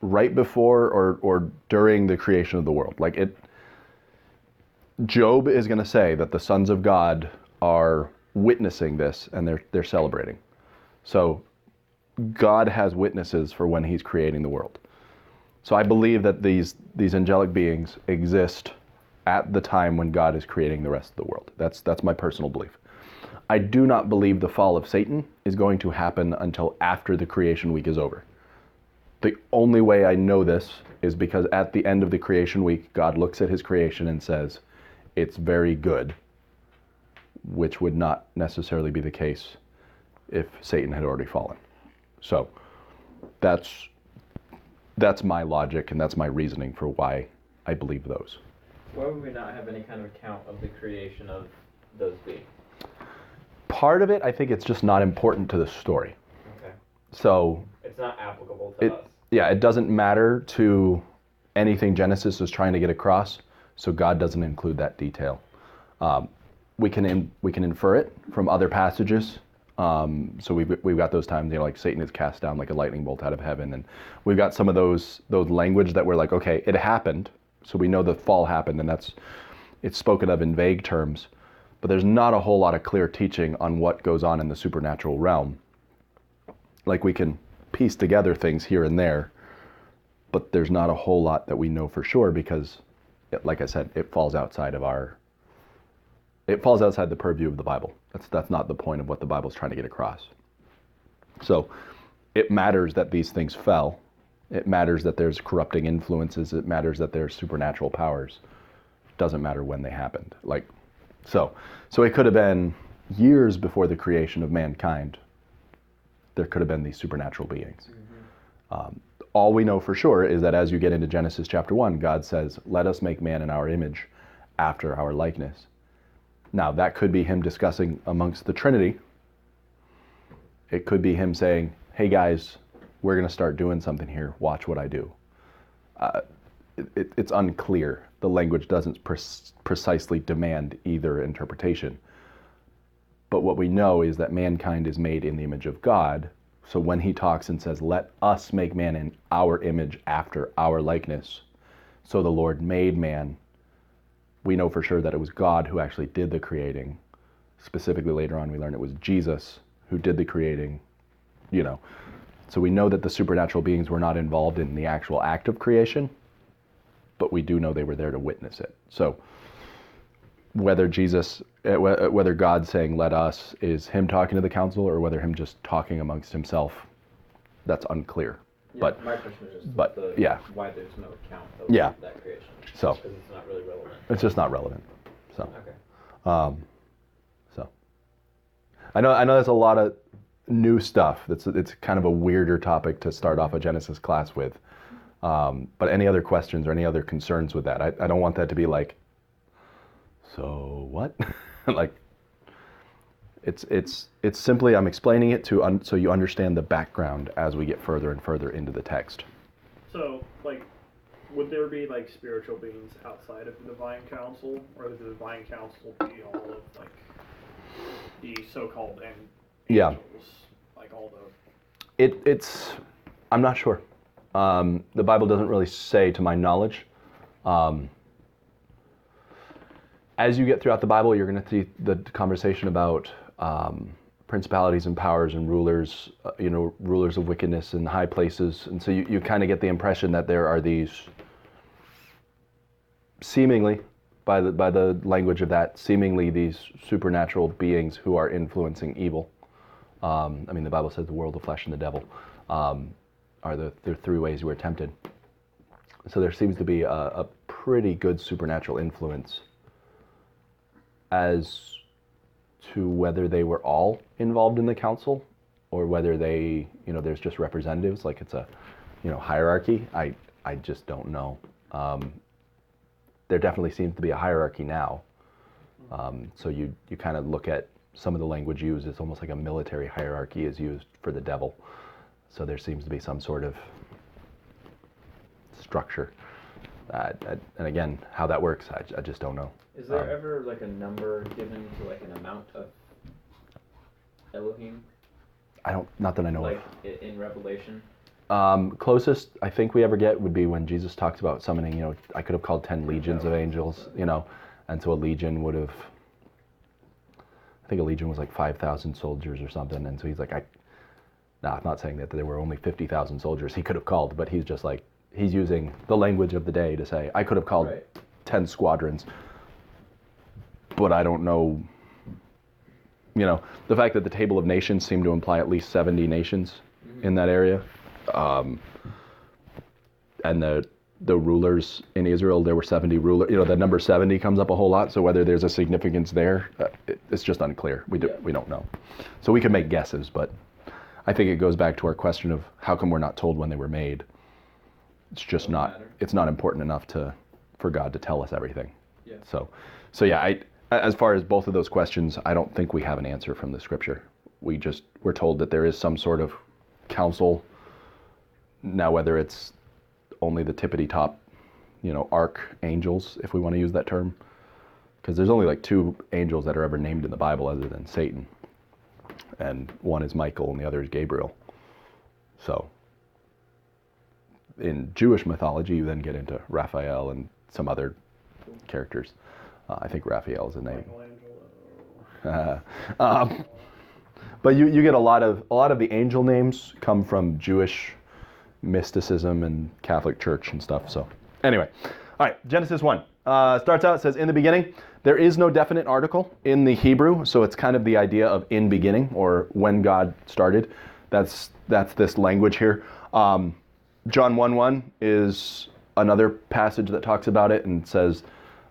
right before or during the creation of the world. Like Job is going to say that the sons of God are witnessing this and they're celebrating. So God has witnesses for when he's creating the world. So I believe that these angelic beings exist at the time when God is creating the rest of the world. That's my personal belief. I do not believe the fall of Satan is going to happen until after the creation week is over. The only way I know this is because at the end of the creation week, God looks at his creation and says, it's very good, which would not necessarily be the case if Satan had already fallen. So that's my logic and that's my reasoning for why I believe those. Why would we not have any kind of account of the creation of those beings? Part of it, I think it's just not important to the story. Okay. So it's not applicable to us. Yeah, it doesn't matter to anything Genesis is trying to get across, so God doesn't include that detail. We can infer it from other passages. So we've got those times, like Satan is cast down like a lightning bolt out of heaven, and we've got some of those language that we're like, okay, it happened, so we know the fall happened, and it's spoken of in vague terms, but there's not a whole lot of clear teaching on what goes on in the supernatural realm. Like we can piece together things here and there, but there's not a whole lot that we know for sure because, like I said, it falls outside the purview of the Bible. That's not the point of what the Bible's trying to get across. So it matters that these things fell. It matters that there's corrupting influences. It matters that there's supernatural powers. It doesn't matter when they happened. So it could have been years before the creation of mankind. There could have been these supernatural beings. Mm-hmm. All we know for sure is that as you get into Genesis chapter 1, God says, let us make man in our image after our likeness. Now, that could be him discussing amongst the Trinity. It could be him saying, hey guys, we're going to start doing something here. Watch what I do. It's unclear. The language doesn't precisely demand either interpretation. But what we know is that mankind is made in the image of God. So when he talks and says, let us make man in our image after our likeness. So the Lord made man. We know for sure that it was God who actually did the creating. Specifically later on we learn it was Jesus who did the creating, So we know that the supernatural beings were not involved in the actual act of creation, but we do know they were there to witness it. So whether whether God saying "let us" is him talking to the council or whether him just talking amongst himself, that's unclear. Yeah, but my question is just why there's no account of that creation. So because it's not really relevant. It's just not relevant. So Okay. So I know there's a lot of new stuff. It's kind of a weirder topic to start off a Genesis class with. But any other questions or any other concerns with that? I don't want that to be like, so what? Like, it's simply I'm explaining it so you understand the background as we get further and further into the text. So, like, would there be like spiritual beings outside of the divine council, or does the divine council be all of like the so-called angels, like all the? It's I'm not sure. The Bible doesn't really say, to my knowledge. As you get throughout the Bible, you're going to see the conversation about principalities and powers and rulers, rulers of wickedness in high places. And so you kind of get the impression that there are these, seemingly, by the language of that, seemingly these supernatural beings who are influencing evil. The Bible says the world, the flesh, and the devil are the three ways you were tempted. So there seems to be a pretty good supernatural influence as to whether they were all involved in the council or whether they, there's just representatives, like it's a, hierarchy. I just don't know. There definitely seems to be a hierarchy now. So you kind of look at some of the language used, it's almost like a military hierarchy is used for the devil. So there seems to be some sort of structure. And again, how that works, I just don't know. Is there ever like a number given to like an amount of Elohim? Not that I know of. Like in Revelation? Closest I think we ever get would be when Jesus talks about summoning, I could have called 10 legions of angels, and so a legion would have, I think a legion was like 5,000 soldiers or something, and so he's like, I'm not saying that there were only 50,000 soldiers he could have called, but he's just like, he's using the language of the day to say, I could have called 10 squadrons, but I don't know, the fact that the Table of Nations seemed to imply at least 70 nations in that area, and the rulers in Israel, there were 70 rulers, the number 70 comes up a whole lot, so whether there's a significance there, it's just unclear. We don't know. So we can make guesses, but I think it goes back to our question of how come we're not told when they were made. It's just it's not important enough for God to tell us everything. Yeah. So yeah, as far as both of those questions, I don't think we have an answer from the scripture. We're told that there is some sort of council. Now, whether it's only the tippity top, archangels, if we want to use that term, because there's only like 2 angels that are ever named in the Bible other than Satan. And one is Michael and the other is Gabriel. So in Jewish mythology, you then get into Raphael and some other characters. I think Raphael is a name. But you get a lot of the angel names come from Jewish mysticism and Catholic Church and stuff. So anyway, all right, Genesis 1 starts out, it says, in the beginning. There is no definite article in the Hebrew, so it's kind of the idea of in beginning or when God started. That's this language here. John 1:1 is another passage that talks about it and says,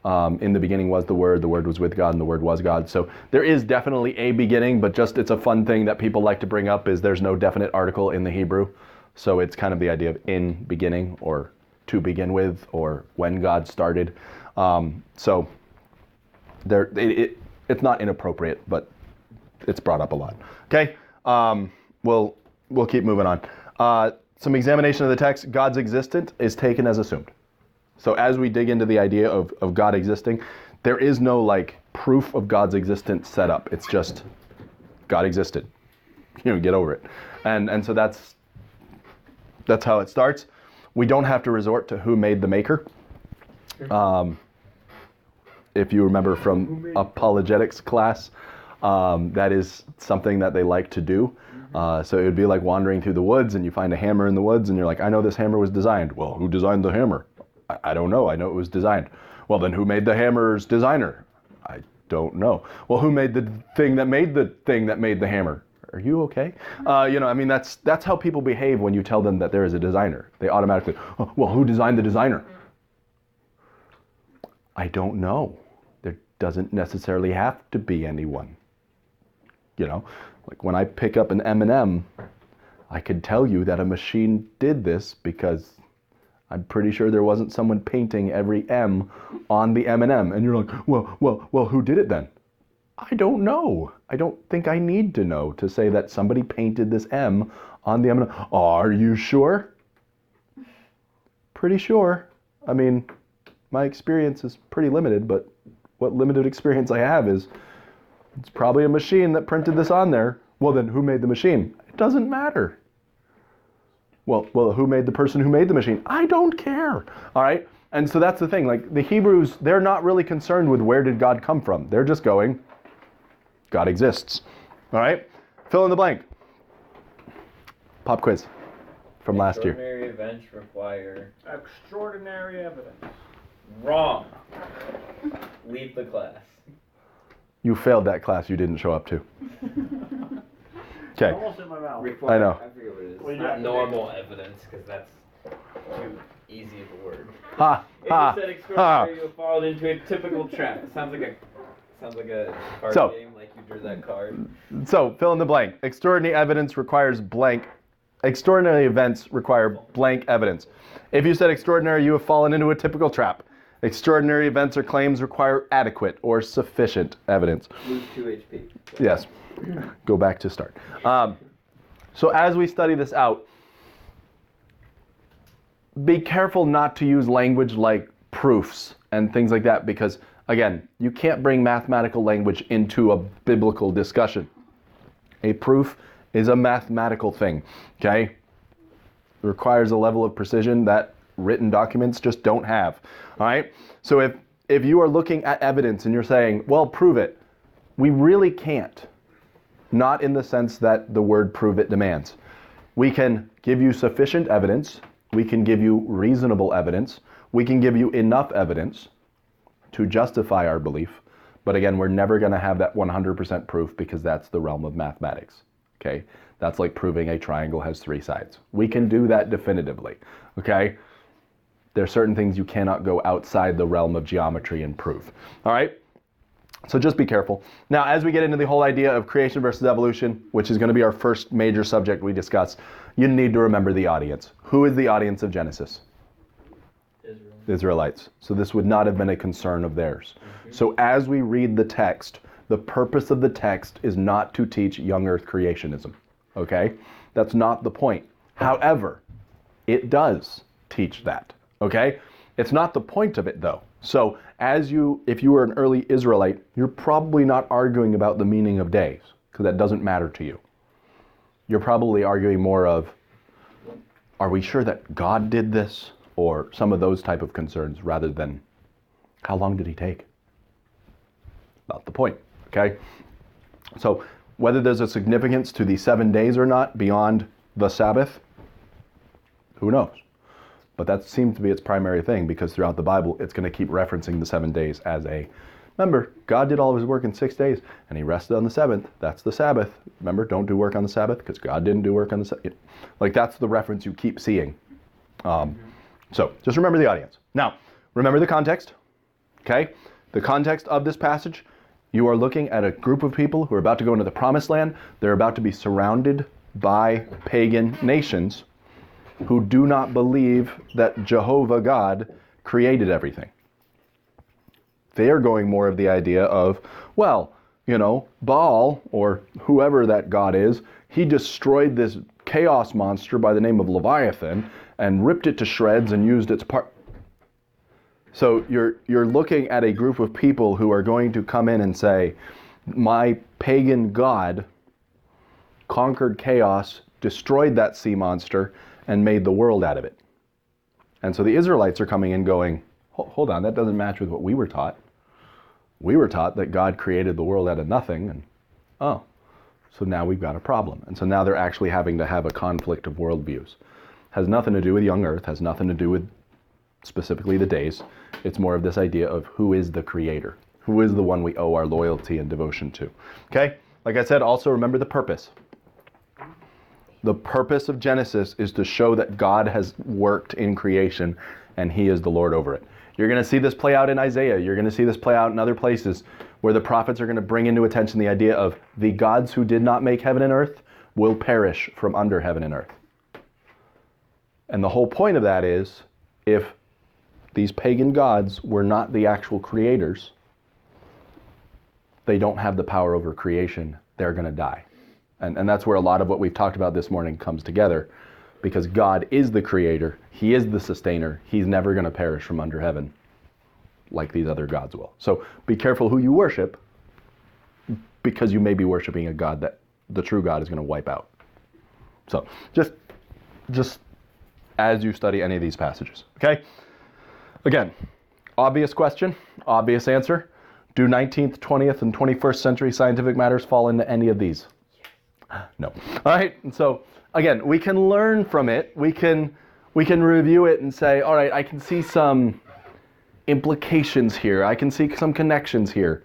in the beginning was the Word was with God, and the Word was God. So there is definitely a beginning, but just it's a fun thing that people like to bring up is there's no definite article in the Hebrew. So it's kind of the idea of in beginning or to begin with or when God started. So it's not inappropriate, but it's brought up a lot. Okay, we'll keep moving on. Some examination of the text. God's existence is taken as assumed. So as we dig into the idea of God existing, there is no proof of God's existence set up. It's just God existed. Get over it. And so that's how it starts. We don't have to resort to who made the maker. If you remember from apologetics class, that is something that they like to do. So it would be like wandering through the woods and you find a hammer in the woods and you're like, I know this hammer was designed. Well, who designed the hammer? I don't know. I know it was designed. Well, then who made the hammer's designer? I don't know. Well, who made the thing that made the hammer? Are you okay? I mean, that's how people behave when you tell them that there is a designer. They automatically, oh, well, who designed the designer? I don't know. There doesn't necessarily have to be anyone. Like when I pick up an M&M, I could tell you that a machine did this because I'm pretty sure there wasn't someone painting every M on the M&M. And you're like, well, who did it then? I don't know. I don't think I need to know to say that somebody painted this M on the M&M. Are you sure? Pretty sure. I mean, my experience is pretty limited, but what limited experience I have is it's probably a machine that printed this on there. Well, then who made the machine? It doesn't matter. Well, who made the person who made the machine? I don't care. All right? And so that's the thing. Like the Hebrews, they're not really concerned with where did God come from. They're just going, God exists. All right? Fill in the blank. Pop quiz from last year. Extraordinary events require... Extraordinary evidence. Wrong. Leave the class. You failed that class you didn't show up to. Okay. Almost in my mouth. I know. I forget what it is. Well, It's yeah. not normal evidence, because that's too easy of a word. Ha, If ha, you said ha. extraordinary, you fall into a typical trap. It sounds like a card So- game, like you drew that card. So, fill in the blank. Extraordinary evidence requires blank. Extraordinary events require blank evidence. If you said extraordinary, you have fallen into a typical trap. Extraordinary events or claims require adequate or sufficient evidence. Lose 2 HP. Yes. Go back to start. So as we study this out, be careful not to use language like proofs and things like that because, again, you can't bring mathematical language into a biblical discussion. A proof is a mathematical thing, okay? It requires a level of precision that written documents just don't have, all right? So if you are looking at evidence and you're saying, well, prove it, we really can't. Not in the sense that the word prove it demands. We can give you sufficient evidence, we can give you reasonable evidence, we can give you enough evidence to justify our belief, but again, we're never going to have that 100% proof because that's the realm of mathematics, okay? That's like proving a triangle has 3 sides. We can do that definitively, okay? There are certain things you cannot go outside the realm of geometry and prove, all right? So just be careful. Now, as we get into the whole idea of creation versus evolution, which is going to be our first major subject we discuss, you need to remember the audience. Who is the audience of Genesis? Israel. The Israelites. So this would not have been a concern of theirs. So as we read the text, the purpose of the text is not to teach young earth creationism. Okay? That's not the point. However, it does teach that. Okay? It's not the point of it though. So if you were an early Israelite, you're probably not arguing about the meaning of days, because that doesn't matter to you. You're probably arguing more of, are we sure that God did this? Or some of those type of concerns rather than, how long did he take? Not the point, okay? So whether there's a significance to the 7 days or not beyond the Sabbath, who knows? But that seems to be its primary thing because throughout the Bible, it's going to keep referencing the 7 days as remember, God did all of his work in 6 days and he rested on the 7th. That's the Sabbath. Remember, don't do work on the Sabbath because God didn't do work on the Sabbath. Like that's the reference you keep seeing. So just remember the audience. Now, remember the context, okay? The context of this passage, you are looking at a group of people who are about to go into the promised land. They're about to be surrounded by pagan nations who do not believe that Jehovah God created everything. They are going more of the idea of, well, Baal, or whoever that God is, he destroyed this chaos monster by the name of Leviathan and ripped it to shreds and used its part. So you're looking at a group of people who are going to come in and say, my pagan God conquered chaos, destroyed that sea monster, and made the world out of it. And so the Israelites are coming in going, hold on, that doesn't match with what we were taught. We were taught that God created the world out of nothing, and so now we've got a problem. And so now they're actually having to have a conflict of worldviews. Has nothing to do with young earth, has nothing to do with specifically the days. It's more of this idea of who is the creator? who is the one we owe our loyalty and devotion to. Okay? Like I said, also remember the purpose. The purpose of Genesis is to show that God has worked in creation and he is the Lord over it. You're going to see this play out in Isaiah. You're going to see this play out in other places where the prophets are going to bring into attention the idea of the gods who did not make heaven and earth will perish from under heaven and earth. And the whole point of that is, if these pagan gods were not the actual creators, they don't have the power over creation. They're going to die. And that's where a lot of what we've talked about this morning comes together, because God is the creator. He is the sustainer. He's never going to perish from under heaven like these other gods will. So be careful who you worship, because you may be worshiping a God that the true God is going to wipe out. So just as you study any of these passages, okay? Again, obvious question, obvious answer. Do 19th, 20th, and 21st century scientific matters fall into any of these? No. All right, and so again, we can learn from it. We can review it and say, all right, I can see some implications here. I can see some connections here.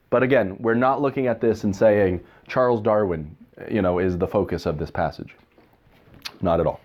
But again, we're not looking at this and saying Charles Darwin, is the focus of this passage. Not at all.